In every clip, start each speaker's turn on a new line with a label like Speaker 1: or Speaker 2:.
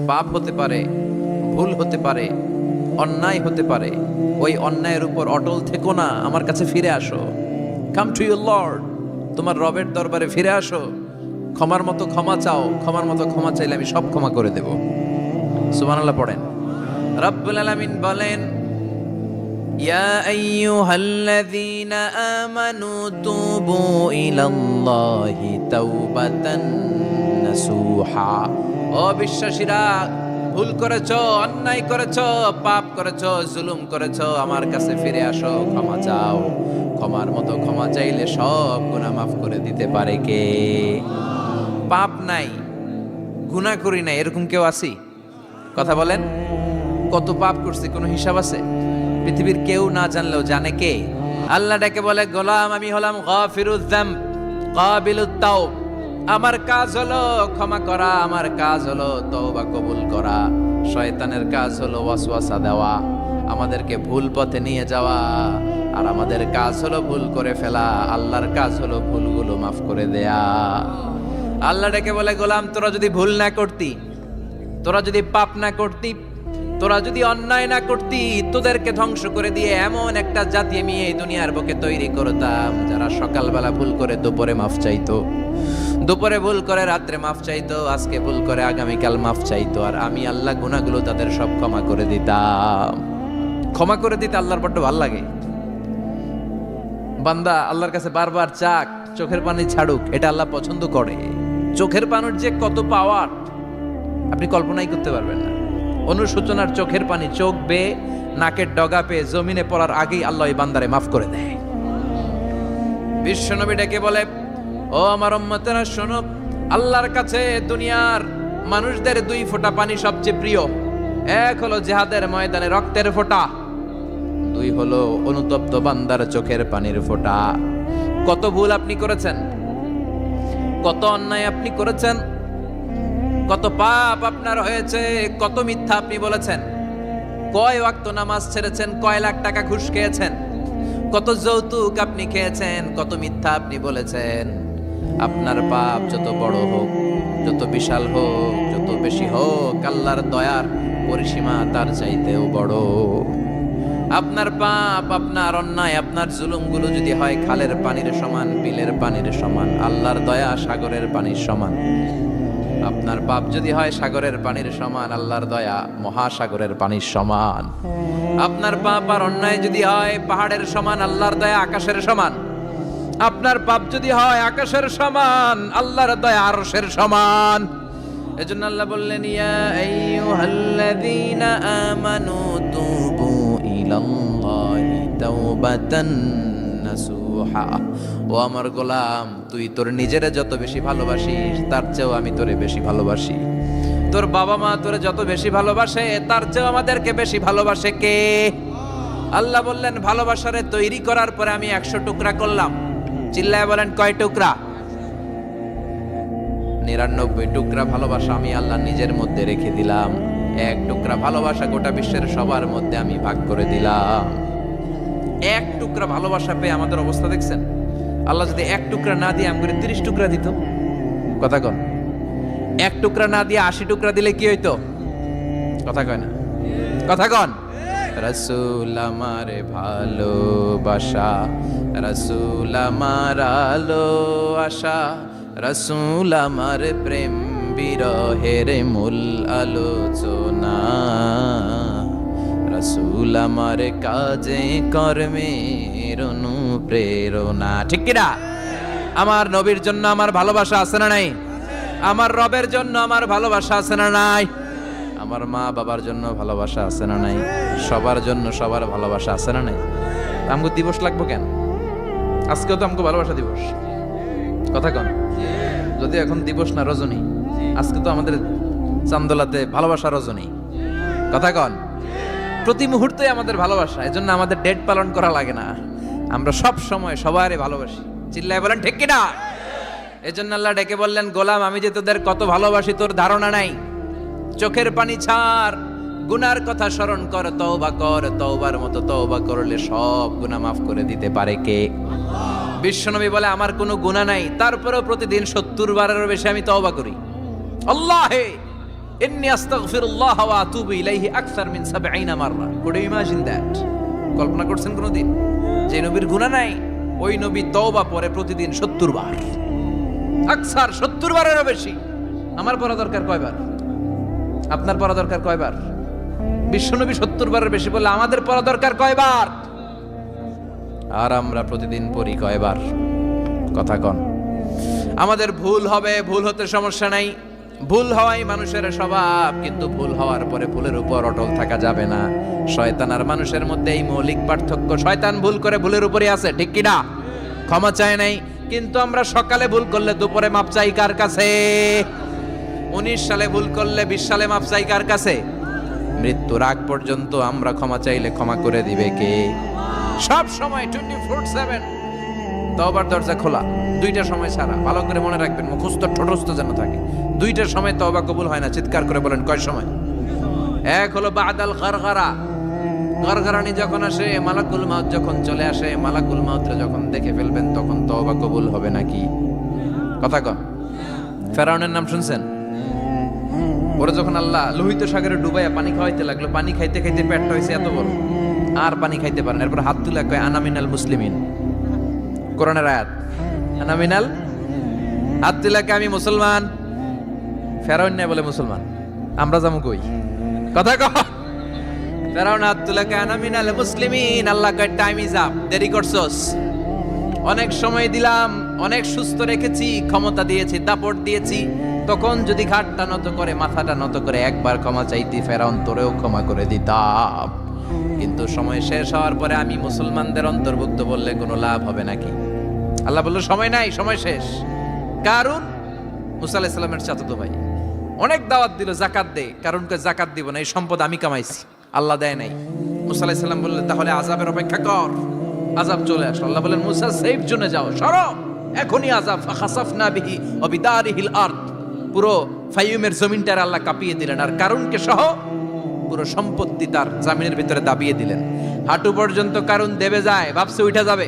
Speaker 1: পাপ হতে পারে, ভুল হতে পারে, অন্যায় হতে পারে। ওই অন্যায়ের উপর অটল থেকো না, আমার কাছে ফিরে আসো। কাম টু ইউর লর্ড, তোমার রবের দরবারে ফিরে আসো। ক্ষমার মতো ক্ষমা চাও, ক্ষমার মতো ক্ষমা চাইলে আমি সব ক্ষমা করে দেব। সুবহানাল্লাহ পড়েন। রব্বুল আলামিন বলেন, ইয়া আইয়ুহাল্লাযীনা আমানু তুবু ইলাল্লাহি তাওবাতান নাসুহা। ও বিশ্বাসীরা, ভুল করেছো, অন্যায় করেছো, পাপ করেছো, জুলুম করেছো, আমার কাছে ফিরে আসো, ক্ষমা চাও। ক্ষমার মতো ক্ষমা চাইলে সব গুনাহ মাফ করে দিতে পারে কে? পাপ নাই, গুনাহ করি নাই, এরকম কেউ আছি? কথা বলেন। কত পাপ করছি কোনো হিসাব আছে? পৃথিবীর কেউ না জানলেও জানে কে? আল্লাহ ডেকে বলে, গোলাম আমি হলাম গাফিরুয যামব কাবিলুত তাওব। আমার কাজ হলো ক্ষমা করা, আমার কাজ হলো তওবা কবুল করা। শয়তানের কাজ হলো ওয়াসওয়াসা দেওয়া, আমাদেরকে ভুল পথে নিয়ে যাওয়া। আর আমাদের কাজ হলো ভুল করে ফেলা, আল্লাহর কাজ হলো ভুলগুলো মাফ করে দেয়া। আল্লাহ ডেকে বলে, গোলাম তোরা যদি ভুল না করতি, তোরা যদি পাপ না করতি, তোরা যদি অন্যায় না করতি, তোদেরকে ধ্বংস করে দিয়ে এমন একটা জাতি আমি এই দুনিয়ার বুকে তৈরি করতাম, যারা সকালবেলা ভুল করে দুপুরে মাফ চাইতো, দুপুরে ভুল করে রাত্রে মাফ চাইতো, আজকে ভুল করে আগামীকাল মাফ চাইতো। আর আমি আল্লাহ গুনাহগুলো তাদের সব ক্ষমা করে দিতাম। ক্ষমা করে দিতে আল্লাহর বড্ড ভালো লাগে। বান্দা আল্লাহর কাছে বারবার চাক, চোখের পানি ছাড়ুক, এটা আল্লাহ পছন্দ করে। চোখের পানির যে কত পাওয়ার আপনি কল্পনাই করতে পারবেন না। অনুশোচনার চোখের পানি চোখ বেয়ে নাকের ডগা পেয়ে জমিনে পড়ার আগেই আল্লাহ এই বান্দারে মাফ করে দেয়। বিশ্বনবী ডেকে বলে, ও আমার উম্মতেরা শোনো, আল্লাহর কাছে দুনিয়ার মানুষদের দুই ফোঁটা পানি সবচেয়ে প্রিয়। এক হলো জিহাদের ময়দানে রক্তের ফোঁটা, দুই হলো অনুতপ্ত বান্দার চোখের পানির ফোঁটা। কত ভুল আপনি করেছেন, কত অন্যায় আপনি করেছেন, কত পাপ আপনার হয়েছে, কত মিথ্যা আপনি বলেছেন, কয় ওয়াক্ত নামাজ ছেড়েছেন, কয় লাখ টাকা ঘুষ খেয়েছেন, কত যৌতুক আপনি খেয়েছেন, কত মিথ্যা আপনি বলেছেন। আপনার পাপ যত বড় হোক, যত বিশাল হোক, যত বেশি হোক, আল্লাহর দয়ার পরিসীমা তার চাইতেও বড়। আপনার পাপ, আপনার অন্যায়, আপনার জুলুমগুলো যদি হয় খালের পানির সমান, বিলের পানির সমান, আল্লাহর দয়া সাগরের পানির সমান। আপনার পাপ যদি হয় সাগরের পানির সমান, আল্লাহর দয়া মহাসাগরের পানির সমান। আপনার পাপ আর অন্যায় যদি হয় পাহাড়ের সমান, আল্লাহর দয়া আকাশের সমান। আপনার পাপ যদি হয় আকাশের সমান, আল্লাহর দয়া আরশের সমান। এজন্য আল্লাহ বললেন, ইয়া আইয়ুহাল্লাযীনা আমানু তুবু ইলাল্লাহি তাওবাতান নাসুহা। ও আমার গোলাম, তুই তোর নিজেরে যত বেশি ভালোবাসিস, তার চেয়েও আমি তোরে বেশি ভালোবাসি। তোর বাবা মা তোরে যত বেশি ভালোবাসে, তার চেয়েও আমাদেরকে বেশি ভালোবাসে কে? আল্লাহ বললেন, ভালোবাসারে তৈরি করার পরে আমি 100 টুকরা করলাম। চিল্লায় বলেন, কয় টুকরা? 99 টুকরা ভালোবাসা আমি আল্লাহ নিজের মধ্যে রেখে দিলাম। 1 টুকরা ভালোবাসা গোটা বিশ্বের সবার মধ্যে আমি ভাগ করে দিলাম। 1 টুকরা ভালোবাসা পেয়ে আমাদের অবস্থা দেখছেন? আল্লাহ যদি 1 টুকরা না দিয়ে আমাকে 30 টুকরা দিত, কথা কন। 1 টুকরা না দিয়ে 80 টুকরা দিলে কি হইতো? কথা কয় না, কথা কন। রাসূল আমার ভালোবাসা, রাসূল আমার আলো আশা, রাসূল আমার প্রেম বিরহের মূল আলোচনা, রাসূল আমার কাজে কর্মের অনুপ্রেরণা। ঠিক কিনা? আমার নবীর জন্য আমার ভালোবাসা আছে না নাই? আমার রবের জন্য আমার ভালোবাসা আছে না নাই? আমার মা বাবার জন্য ভালোবাসা আছে না নাই? সবার জন্য সবার ভালোবাসা আছে না নাই? আমগো দিবস লাগবো কেন? আজকেও তো আমগো ভালোবাসা দিবস, কথা কন। যদি এখন দিবস না, রজনী, আজকে তো আমাদের চান্দোলাতে ভালোবাসা রজনী, কথা কন। প্রতি মুহূর্তে আমাদের ভালোবাসা, এজন্য আমাদের ডেট পালন করা লাগে না। আমরা সব সময় সবারই ভালোবাসি। চিল্লায় বলেন ঠিক কিনা? এজন্য আল্লাহ ডেকে বললেন, গোলাম আমি যে তোদের কত ভালোবাসি তোর ধারণা নাই। চোখের পানি ছাড়, গুনার কথা স্মরণ কর, তওবা কর। তওবার মতো তওবা করলে সব গুনাহ মাফ করে দিতে পারে কে? বিশ্বনবী বলে, আমার কোনো গুনাহ নাই, তারপরেও প্রতিদিন 70 বারেরও বেশি আমি তওবা করি। আল্লাহে ইন্নী আস্তাগফিরুল্লাহ ওয়া আতুবু ইলাইহি আকসার মিন 70 মাররা। Could you imagine that? কল্পনা করছেন কোনদিন যে নবীর গুনাহ নাই, ওই নবী তওবা পড়ে প্রতিদিন 70 বার, আকসার 70 বারেরও বেশি। আমার পড়া দরকার কয়বার? আপনার পড়া দরকার কয়বার? বিশ্বনবী 70 বারের বেশি বলে আমাদের পড়া দরকার কয়বার? আর আমরা প্রতিদিন পড়ি কয়বার? কথা কন। আমাদের ভুল হবে, ভুল হতে সমস্যা নাই, ভুল হওয়াই মানুষের স্বভাব, কিন্তু ভুল হওয়ার পরে ভুলের উপর অটল থাকা যাবে না। শয়তান আর মানুষের মধ্যে এই মৌলিক পার্থক্য। শয়তান ভুল করে ভুলের উপরই আছে, ঠিক কি না? ক্ষমা চায় নাই, কিন্তু আমরা সকালে ভুল করলে দুপুরে মাপ চাই কার কাছে? 19 সালে ভুল করলে 20 সালে মাপ চাই কার কাছে? মৃত্যুর আগ পর্যন্ত আমরা ক্ষমা চাইলে ক্ষমা করে দিবে কে? সব সময় 24/7 তওবার দরজা খোলা, দুইটা সময় ছাড়া। ভালো করে মনে রাখবেন, মুখস্থ ঠোঁটস্থ যেন থাকে। দুইটার সময় তওবা কবুল হয় না, চিৎকার করে বলেন কয় সময়? এক হলো বাদাল গারগারা, গারগারানি যখন আসে, মালাকুল মাউত যখন চলে আসে, মালাকুল মাউতরে যখন দেখে ফেলবেন তখন তওবা কবুল হবে নাকি? কথা কন। ফেরাউনের নাম শুনছেন? ওরা যখন আল্লাহ লোহিত সাগরে ডুবাইয়া পানি খাওয়াইতে লাগলো, পানি খাইতে খাইতে পেটটা হয়েছে এত বড়, আর পানি খাইতে পারেন। এরপর হাত তুলে কয় আনা মিনাল মুসলিমিন। কোরআনের আয়াত, আনা মিনাল, হাত তুলে কয় আমি মুসলমান। ফেরাউন নাই বলে মুসলমান, আমরা যাবো কই? কথা কহ। ফেরাউন হাত তুলে কয় আনা মিনাল মুসলিমিন। আল্লাহ কয় টাইম ইজ আপ, দেরি করছস। অনেক সময় দিলাম, অনেক সুস্থ রেখেছি, ক্ষমতা দিয়েছি, দাপট দিয়েছি, তখন যদি ঘাটটা নত করে, মাথাটা নত করে একবার ক্ষমা চাইতি, ফেরাউন তোরেও ক্ষমা করে দিতাম। কিন্তু সময় শেষ হওয়ার পরে আমি মুসলমানদের অন্তর্ভুক্ত বললে কোনো লাভ হবে নাকি? আল্লাহ বলল সময় নাই, সময় শেষ। কারণ মুসা আলাইহিস সালামের চাচাতো ভাই অনেক দাওয়াত দিল, জাকাত দে। কারণকে জাকাত দিব না, এই সম্পদ আমি কামাইছি, আল্লাহ দেয় নাই। মুসা আলাইহিস সালাম বললেন তাহলে আযাবের অপেক্ষা কর। আযাব চলে আসলো। আল্লাহ বলেন মুসা সেফ জোনে যাও, সরো, এখনই আযাব। ফাখাসাফনা বিহি ওয়া বিদারিহিল আরদ, পুরো ফাইয়ুমের জমিনটার আল্লাহ কাঁপিয়ে দিলেন, আর কারুনকে সহ পুরো সম্পত্তি তার জামিনের ভিতরে দাবিয়ে দিলেন। হাঁটু পর্যন্ত কারুন দেবে যায়, ভাবছে উঠে যাবে।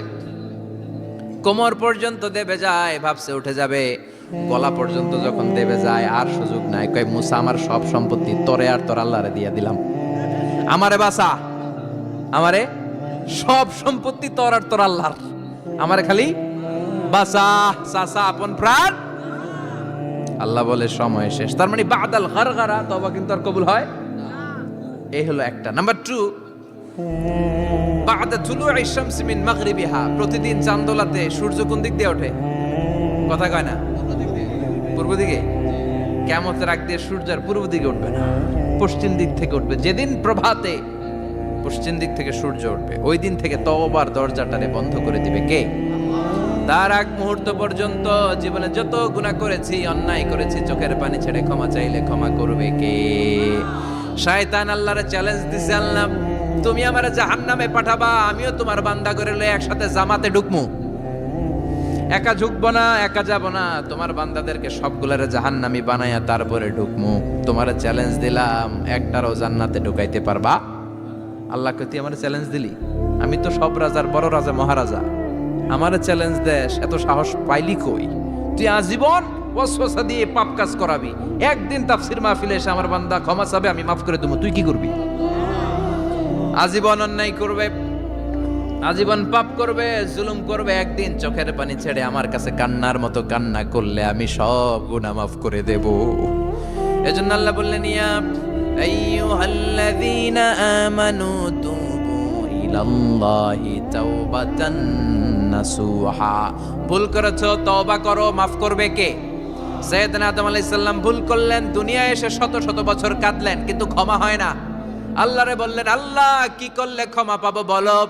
Speaker 1: কোমর পর্যন্ত দেবে যায়, ভাবছে উঠে যাবে। গলা পর্যন্ত যখন দেবে যায়, আর সুযোগ নাই। কয় মুসা আমার সব সম্পত্তি তোরে আর তোর আল্লাহরে দিয়ে দিলাম, আমারে বাঁচা, আমারে সব সম্পত্তি তোর আর তোর আল্লাহর, আমারে খালি বাঁচা, চাচা আপন প্রাণ। আল্লাহ বলে সময় শেষ। তার মানে বাদাল গারগারা, তওবা কিন্তু আর কবুল হয়। এই হলো একটা। নাম্বার 2, বাদা তুলুই শামস মিন মাগরিবিহা, প্রতিদিন চাঁদোলাতে সূর্য কোন দিক দিয়ে ওঠে? কথা কয় না? পূর্ব দিকে। কিয়ামতের আগ দিয়ে সূর্য আর পূর্ব দিকে উঠবে না, পশ্চিম দিক থেকে উঠবে। যেদিন প্রভাতে পশ্চিম দিক থেকে সূর্য উঠবে, ওই দিন থেকে তওবার দরজাটারে বন্ধ করে দিবে কে? তার আগ মুহূর্ত পর্যন্ত জীবনে যত গুনাহ করেছি, অন্যায় করেছি, চোখের পানি ছেড়ে ক্ষমা চাইলে ক্ষমা করবে কে? শয়তান আল্লাহরে চ্যালেঞ্জ দিছে, আল্লাহ তুমি আমারে জাহান্নামে পাঠাবা, আমিও তোমার বান্দা করে লয়ে একসাথে জামাতে ঢুকমু। একা ঢুকবো না, একা যাব না, তোমার বান্দাদেরকে সবগুলারে জাহান্নামী বানায়া তারপরে ঢুকমু। তোমারে চ্যালেঞ্জ দিলাম, একটারও জান্নাতে ঢুকাইতে পারবা? আল্লাহকে তুই আমারে চ্যালেঞ্জ দিলি? আমি তো সব রাজার বড় রাজা, মহারাজা, আমারে চ্যালেঞ্জ দেশ, এত সাহস পাইলি কই? তুই আজীবন ওয়াসওয়াসা দিয়ে পাপ কাজ করাবি, একদিন তাফসীর মাহফিলে এসে আমার বান্দা ক্ষমা চাবে, আমি মাফ করে দেবো, তুই কি করবি? আজীবন অন্যায় করবে, আজীবন পাপ করবে, জুলুম করবে, একদিন চোখের পানি ছেড়ে আমার কাছে কান্নার মতো কান্না করলে আমি সব গুনাহ মাফ করে দেব। এজন্য আল্লাহ বললেন ইয়া আইয়ুহাল্লাযীনা আমানু তুবু ইলাল্লাহি তাওবাতান নাসুহা। ভুল করেছো, তওবা করো, মাফ করবে কে? সাইয়েদনা আদম আলাইহিস সালাম ভুল করলেন, দুনিয়ায় এসে শত শত বছর কাঁদলেন, কিন্তু ক্ষমা হয় না। আল্লাহরে বললেন আল্লাহ কি করলে ক্ষমা পাবো বলো?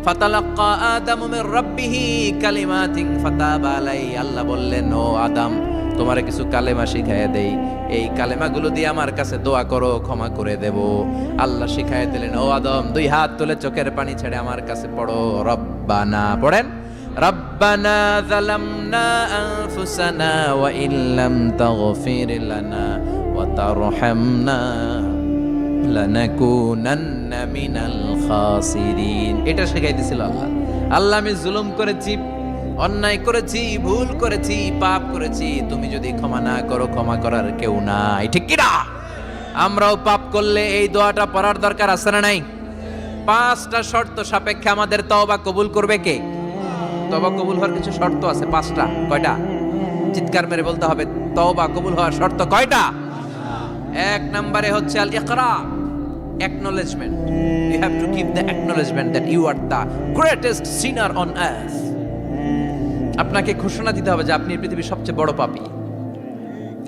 Speaker 1: ফাতালাক্কা আদামু মির রাব্বিহি কালিমাতিন ফাতাবা আলাইহি। আল্লাহ বললেন ও আদম, তোমারে কিছু কালেমা শিখাইয়া দেই, এই কালেমাগুলো দিয়ে আমার কাছে দোয়া করো, ক্ষমা করে দেব। আল্লাহ শিখাইয়া দিলেন, ও আদম দুই হাত তুলে চোখের পানি ছেড়ে আমার কাছে পড়ো, রব্বানা, পড়েন, রব্বানা যালামনা আনফুসানা ওয়া ইল্লাম তাগফির লানা ওয়া তারহামনা লানাকুনান্না মিনাল খাসিরিন। এটা শিখাই দিয়েছিল আল্লাহ। আল্লাহ আমি জুলুম করেছি, অন্যায় করেছি, ভুল করেছি, পাপ করেছি, তুমি যদি ক্ষমা না করো ক্ষমা করার কেউ নাই, ঠিক কি না? আমরাও পাপ করলে এই দোয়াটা পড়ার দরকার আছে না নাই? 5টা শর্ত সাপেক্ষে আমাদের তওবা কবুল করবে কে? তওবা কবুল হওয়ার কিছু শর্ত আছে 5টা। কয়টা? চিৎকার মেরে বলতে হবে, তওবা কবুল হওয়ার শর্ত কয়টা? 1 নম্বরে হচ্ছে আল ইকরা, acknowledgement. You have to give the acknowledgement that you are the greatest sinner on earth. আপনাকে ঘোষণা দিতে হবে যে আপনি পৃথিবীর সবচেয়ে বড় পাপী।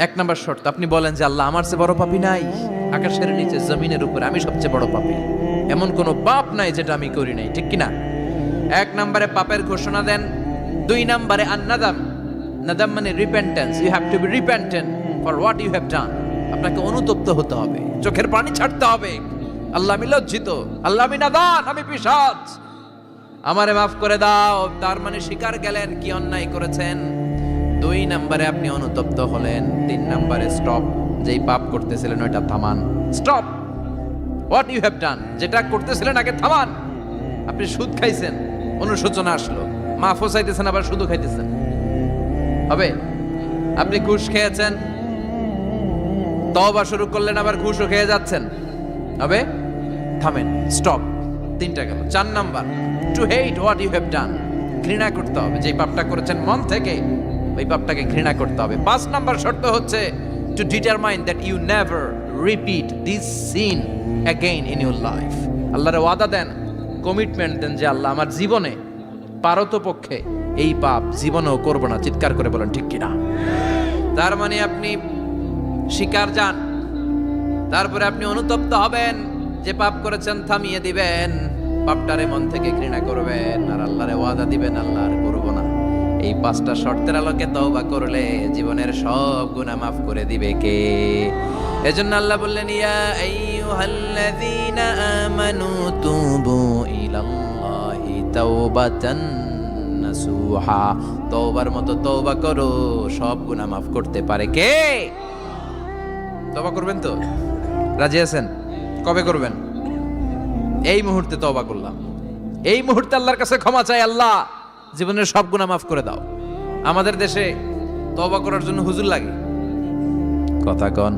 Speaker 1: 1 নম্বর শর্ত, আপনি বলেন যে আল্লাহ, আমার চেয়ে বড় পাপী নাই, আকাশের নিচে জমিনের উপরে আমি সবচেয়ে বড় পাপী, এমন কোনো পাপ নাই যেটা আমি করি নাই, ঠিক কিনা? 1 নম্বরে পাপের ঘোষণা দেন। 2 নম্বরে আন-নাদাম, নাদাম মানে repentance. You have to be repentant for what you have done. আপনাকে অনুতপ্ত হতে হবে, চোখের পানি ছাড়তে হবে। আল্লাহ, আমি লজ্জিত, আল্লাহ আমি নাদান, আমি পিশাচ, আমারে মাফ করে দাও। তার মানে স্বীকার গেলেন কি অন্যায় করেছেন। 2 নম্বরে আপনি অনুতপ্ত হলেন। 3 নম্বরে স্টপ, যেই পাপ করতেছিলেন ওইটা থামান। Stop what you have done, যেটা করতেছিলেন আগে থামান। আপনি সুদ খাইছেন, অনুশোচনা আসলো, মাফও চাইতেছেন, আবার সুদও খাইতেছেন, হবে? আপনি ঘুষ খেয়েছেন, তওবা শুরু করলেন, আবার ঘুষও খেয়ে যাচ্ছেন, হবে? থামেন, স্টপ। 3টা গেল। 4 number, to hate what you have done, ঘৃণা করতে হবে। যে পাপটা করেছেন মন থেকে, ওই পাপটাকে ঘৃণা করতে হবে। 5 নাম্বার শর্ত হচ্ছে to determine that you never repeat this sin again in your life. আল্লাহর ওয়াদা দেন, কমিটমেন্ট দেন যে আল্লাহ, আমার জীবনে পারতপক্ষে এই পাপ জীবনেও করব না। চিৎকার করে বলেন ঠিক কিনা? তার মানে আপনি স্বীকার যান, তারপরে আপনি অনুতপ্ত হবেন, যে পাপ করেছেন থামিয়ে দিবেন, পাপটারে মন থেকে ঘৃণা করবেন, আর আল্লাহরে ওয়াদা দিবেন, আল্লাহ আর করব না। এই 5টা শর্তের আলোকে তওবা করলে জীবনের সব গুনাহ মাফ করে দিবে কে? এজন্য আল্লাহ বললেন, ইয়া আইয়ুহাল্লাযীনা আমানু তুবু ইলাল্লাহি তাওবাতান নাসুহা। তওবার মতো তওবা করো, সব গুনাহ মাফ করতে পারে কে? তওবা করবেন তো? রাজি আছেন? কবে করবেন? এই মুহূর্তে তওবা করলাম, এই মুহূর্তে আল্লাহর কাছে ক্ষমা চাই, আল্লাহ জীবনের সব গুনাহ মাফ করে দাও। আমাদের দেশে তওবা করার জন্য হুজুর লাগে, কথা কন?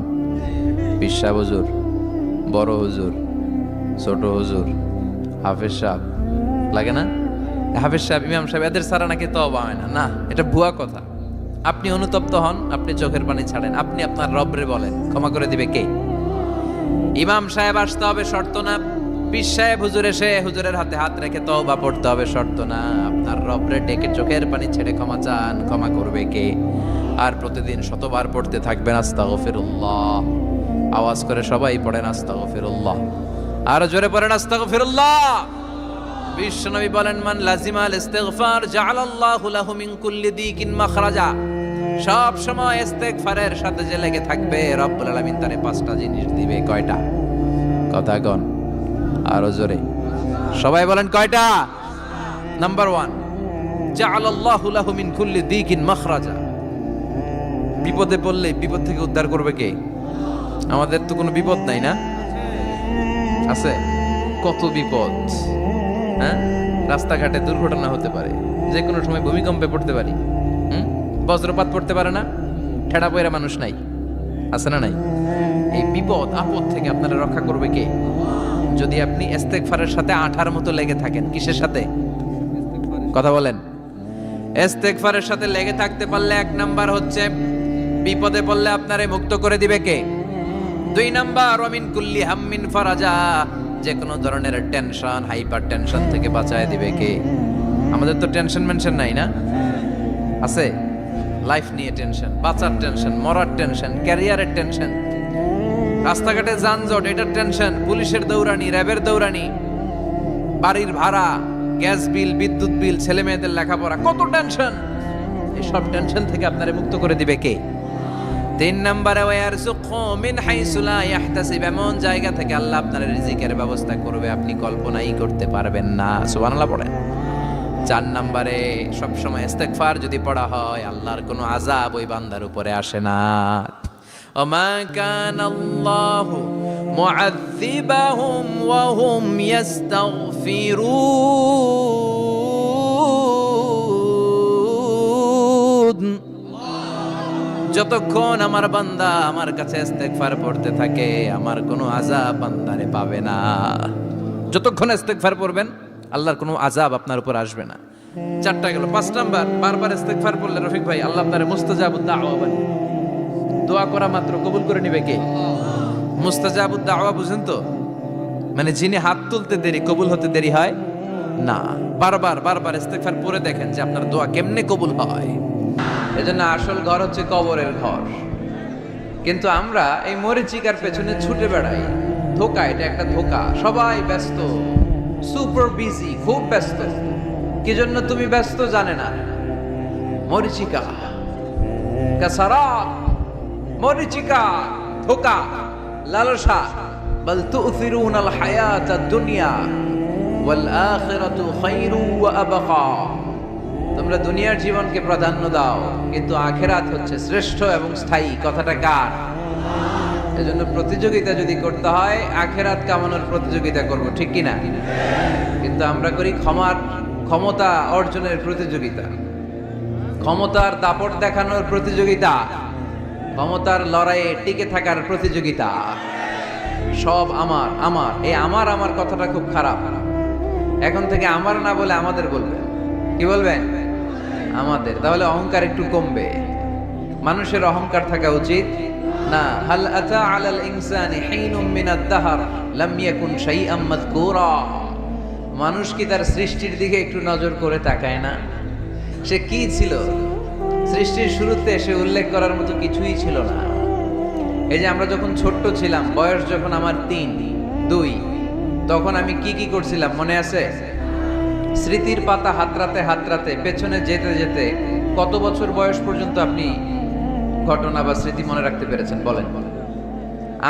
Speaker 1: পিসা হুজুর, বড় হুজুর, ছোট হুজুর, হাফেজ সাহেব লাগে না? হাফেজ সাহেব, ইমাম সাহেব, এদের ছাড়া নাকি তওবা হয় না। না, এটা ভুয়া কথা। আপনি অনুতপ্ত হন, আপনি চোখের পানি ছাড়েন, আপনি আপনার রবরে বলেন, ক্ষমা করে দিবে কে? ইমাম সাহেব আসতে হবে শর্ত না, পীর সাহেব হুজুর এসে হুজুরের হাতে হাত রেখে তওবা পড়তে হবে শর্ত না। আপনার রবরে ডেকে চোখের পানি ছেড়ে ক্ষমা চান, ক্ষমা করবে কে? আর প্রতিদিন শতবার পড়তে থাকবেন আস্তাগফিরুল্লাহ। আওয়াজ করে সবাই পড়েন আস্তাগফিরুল্লাহ, আরো জোরে পড়েন আস্তাগফিরুল্লাহ। বিশ্বনবী বলেন, মান লাজিমাল ইস্তিগফার জাআলাল্লাহু লাহু মিন কুল্লি দিকিন মাখরাজা। সব সময় ইস্তেগফারের সাথে যে লেগে থাকবে, রব্বুল আলামিন তারে 5টা জিনিস দিবে। কয়টা? কথা কন, আরো জোরে সবাই বলেন, কয়টা? নাম্বার 1, জাআলাল্লাহু লাহু মিন কুল্লি দিকিন মাখরাজা। বিপদে পড়লে বিপদ থেকে উদ্ধার করবে কে? আমাদের তো কোনো বিপদ নাই না? আছে কত বিপদ, হ্যাঁ? রাস্তাঘাটে দুর্ঘটনা হতে পারে, যে কোনো সময় ভূমিকম্পে পড়তে পারি, বজ্রপাত পড়তে পারে না, ঠেড়া পয়রা মানুষ নাই, আছে না নাই? এই বিপদ আপদ থেকে আপনারা রক্ষা করবে কে? যদি আপনি ইস্তেগফারের সাথে আঠার মতো লেগে থাকেন। কিসের সাথে? কথা বলেন। ইস্তেগফারের সাথে লেগে থাকতে পারলে 1 নাম্বার হচ্ছে বিপদে পড়লে আপনারে মুক্ত করে দিবে কে? 2 নাম্বার, ওয়া মিন কুল্লি হাম্মিন ফারাজা। যে কোনো ধরনের টেনশন, হাইপার টেনশন থেকে বাঁচায় দিবে কে? আমাদের তো টেনশন মেনশন নাই না? আছে? লাইফ নিয়ে টেনশন, বাঁচার টেনশন, মরার টেনশন, ক্যারিয়ারের টেনশন, রাস্তাঘাটে যানজট, এটার টেনশন, পুলিশের দৌড়ানি, র্যাবের দৌড়ানি, বাড়ির ভাড়া, গ্যাস বিল, বিদ্যুৎ বিল, ছেলে মেয়েদের লেখাপড়া, কত টেনশন। এই সব টেনশন থেকে আপনারে মুক্ত করে দিবে কে? 3 নম্বরে, ওয়ারযুকহু মিন হাইসু লা ইয়াহতাসিব। এমন জায়গা থেকে আল্লাহ আপনার রিজিকের ব্যবস্থা করবে আপনি কল্পনাই করতে পারবেন না। সুবহানাল্লাহ পড়েন। 4 নম্বরে, সবসময় ইস্তেগফার যদি পড়া হয়, আল্লাহর কোনো আযাব ওই বান্দার উপরে আসে না। ওমা কানাল্লাহু মুআযযিবাহুম ওয়া হুম ইস্তাগফিরুন। যতক্ষণ আমার বান্দা আমার কাছে ইস্তেগফার পড়তে থাকে আমার কোনো আযাব বান্দারে পাবে না। যতক্ষণ ইস্তেগফার পড়বেন আল্লাহর কোনো আযাব আপনার উপর আসবে না। 4টা গেল। 5 নাম্বার, বারবার ইস্তেগফার পড়লে রফিক ভাই আল্লাহ আপনারে মুস্তাজাবুদ দাওয়া বানিয়ে দোয়া করা মাত্র কবুল করে নেবে কে? মুস্তাজাবুদ দাওয়া বুঝেন তো? মানে যিনি হাত তুলতে দেরি কবুল হতে দেরি হয় না। বারবার বারবার ইস্তেগফার পড়ে দেখেন যে আপনার দোয়া কেমনে কবুল হয়। এজন্য আসল ঘর হচ্ছে কবরের ঘর। কিন্তু আমরা এই মরিচিকার পেছনে ছুটে বেড়াই। ধোকা, এটা একটা ধোকা। সবাই ব্যস্ত, সুপার বিজি, খুব ব্যস্ত। কি জন্য তুমি ব্যস্ত জানে না? মরিচিকা, কাসারাত, মরিচিকা, ধোকা, লালসা। বল তু'থিরুনাল হায়াতাদ দুনিয়া ওয়াল আখিরাতু খায়রু ওয়া আবকা। তোমরা দুনিয়ার জীবনকে প্রাধান্য দাও, কিন্তু আখিরাত হচ্ছে শ্রেষ্ঠ এবং স্থায়ী। কথাটা কার? এজন্য প্রতিযোগিতা যদি করতে হয় আখিরাত কামানোর প্রতিযোগিতা করব, ঠিক কি না? কিন্তু আমরা করি ক্ষমতা অর্জনের প্রতিযোগিতা, ক্ষমতার দাপট দেখানোর প্রতিযোগিতা, ক্ষমতার লড়াইয়ে টিকে থাকার প্রতিযোগিতা। সব আমার আমার, এই আমার আমার কথাটা খুব খারাপ। এখন থেকে আমার না বলে আমাদের বলবেন। কি বলবেন? আমাদের। তাহলে অহংকার একটু কমবে। মানুষের অহংকার থাকা উচিত না। হাল আতা আলাল ইনসানি হিনুম মিনাদ দাহর লাম ইয়াকুন শাইআম মাযকুরা। মানুষ কি তার সৃষ্টির দিকে একটু নজর করে তাকায় না? সে কি ছিল? সৃষ্টির শুরুতে সে উল্লেখ করার মতো কিছুই ছিল না। এই যে আমরা যখন ছোট্ট ছিলাম, বয়স যখন আমার 3, 2, তখন আমি কি কি করছিলাম মনে আছে? স্মৃতির পাতা হাতড়াতে হাতড়াতে পেছনে যেতে যেতে কত বছর বয়স পর্যন্ত আপনি ঘটনা বা স্মৃতি মনে রাখতে পেরেছেন বলেন?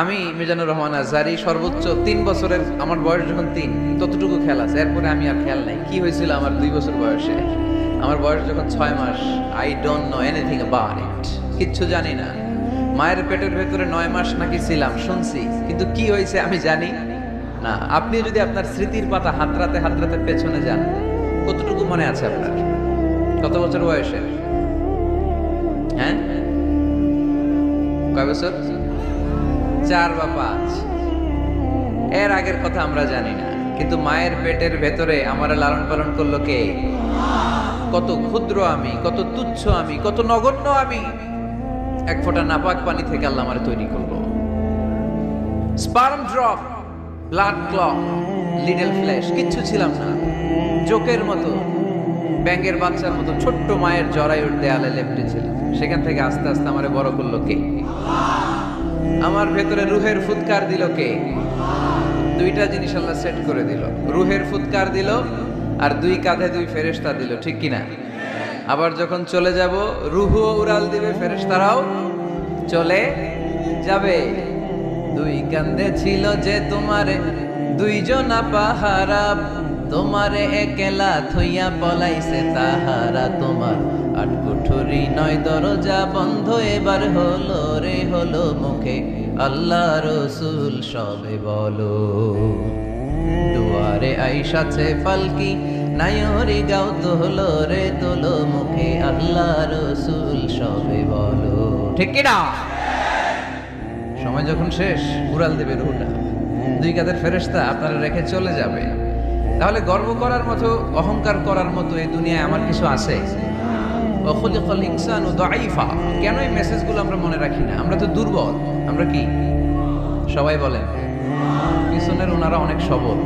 Speaker 1: আমি মিজানুর রহমান আজহারি সর্বোচ্চ 3 বছরের, আমার বয়স যখন 3 ততটুকু খেয়াল আছে। এরপরে আমি আর খেয়াল নাই কি হয়েছিল আমার 2 বছর বয়সে। আমার বয়স যখন 6 মাস, I don't know anything about it. কিচ্ছু জানি না। মায়ের পেটের ভেতরে 9 মাস নাকি ছিলাম শুনছি, কিন্তু কি হয়েছে আমি জানি না। আপনি যদি আপনার স্মৃতির পাতা হাতড়াতে হাতড়াতে পেছনে যান, কতটুকু মনে আছে আপনার? কত বছর বয়সে? হ্যাঁ, কয় বছর? 4 বা 5। এর আগের কথা আমরা জানি না। কিন্তু মায়ের পেটের ভেতরে আমার লালন পালন করলো কে? কত ক্ষুদ্র আমি, কত তুচ্ছ আমি, কত নগণ্য আমি। এক ফোঁটা নাপাক পানি থেকে আল্লাহ আমার তৈরি করলো। Sperm drop, blood clot, little flesh, কিচ্ছু ছিলাম না। জোকের মতো, ব্যাঙের বাচ্চার মতো ছোট্ট মায়ের জরায়ুর দেয়ালে লেপ্টে ছিল। সেখান থেকে আস্তে আস্তে আমারে বড় করলো কে? আমার ভেতরে রুহের ফুৎকার দিল কে? 2টা জিনিস আল্লাহ সেট করে দিল। রুহের ফুৎকার দিল আর 2 কাঁধে 2 ফেরেশতা দিল, ঠিক কিনা? আবার যখন চলে যাব রুহও উড়াল দিবে, ফেরেশতারাও চলে যাবে। 2 কাঁধে ছিল যে তোমারে 2 জনা পাহারা, তোমারে একলা থইয়া পলাইছে তাহারা। তোমার 8 কুঠুরি 9 দরজা বন্ধ, এবার হলো রে হলো মুখে আল্লাহ রসুল সবে বলো। দুয়ারে আইসাছে পালকি নায়রি গাও তোলো রে তোলো, মুখে আল্লাহ রসুল সবে বলো, ঠিক কিনা? সময় যখন শেষ উড়াল দেবে রুহটা। 2 কাঁধের ফেরেশতা আপনারা রেখে চলে যাবে। তাহলে গর্ব করার মতো, অহংকার করার মতো এই দুনিয়ায় আমার কিছু আছে? ওয়াখুলিকাল ইনসানু দাঈফা। কেন এই মেসেজগুলো আমরা মনে রাখি না? আমরা তো দুর্বল। আমরা কি সবাই বলেন? পিছনের ওনারা অনেক সবল,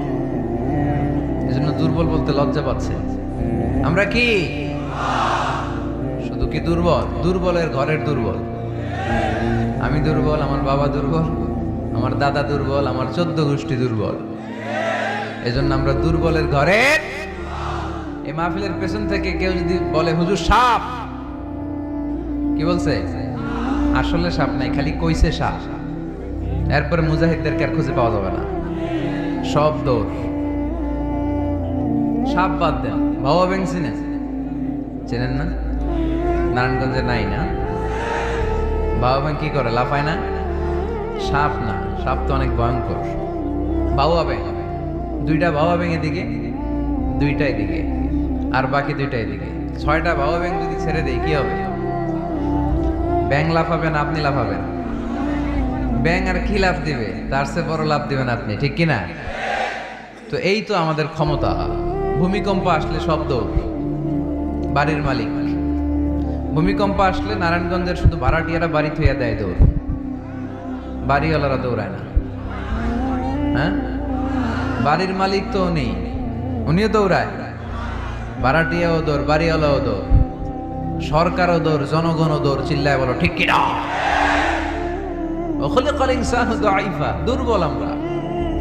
Speaker 1: এজন্য দুর্বল বলতে লজ্জা পাচ্ছে। আমরা কি শুধু কি দুর্বল? দুর্বলের ঘরের দুর্বল। আমি দুর্বল, আমার বাবা দুর্বল, আমার দাদা দুর্বল, আমার 14 গোষ্ঠী দুর্বল। এজন্য আমরা দুর্বলের ঘরের। এই মাহফিলের পেছন থেকে কেউ যদি বলে হুজুর সাপ, কি বলছে? আসলে সাপ নাই, খালি কইছে সাপ। এরপরে মুজাহিদদেরকে আর খুঁজে পাওয়া যাবে না, সব দৌড়। সাপ বাদ দেন, বাবা ব্যাং চেনেন না? নারায়ণগঞ্জে নাই না? বাবা ব্যাং কি করে? লাফায় না? সাপ না, সাপ তো অনেক ভয়ঙ্কর। বাবা ব্যাং, 2টা বাবা ব্যাং এদিকে, 2টা এদিকে, আর বাকি 2টা এদিকে। 6টা বাবা ব্যাং যদি ছেড়ে দেয় কি হবে?
Speaker 2: ব্যাং লাফাবেন আপনি লাফাবেন? ব্যাং আর কি লাফ দিবে? তার চেয়ে বড় লাফ দিবেন আপনি, ঠিক কিনা? তো এই তো আমাদের ক্ষমতা। ভূমিকম্প আসলে শব্দ, বাড়ির মালিক। ভূমিকম্প আসলে নারায়ণগঞ্জের শুধু ভাড়াটিয়ারা বাড়ি থইয়া দেয় দৌড়, বাড়িওয়ালারা দৌড়ায় না। হ্যাঁ, বাড়ির মালিক তো উনিও দৌড়ায়, ভাড়াটিয়াও দৌড়, বাড়িওয়ালাও দৌড়, সরকারও দৌড়, জনগণও দৌড়। চিল্লায় বলো ঠিক কিনা? খুলিকাল ইনসানু দাঈফা, দুর্বল আমরা,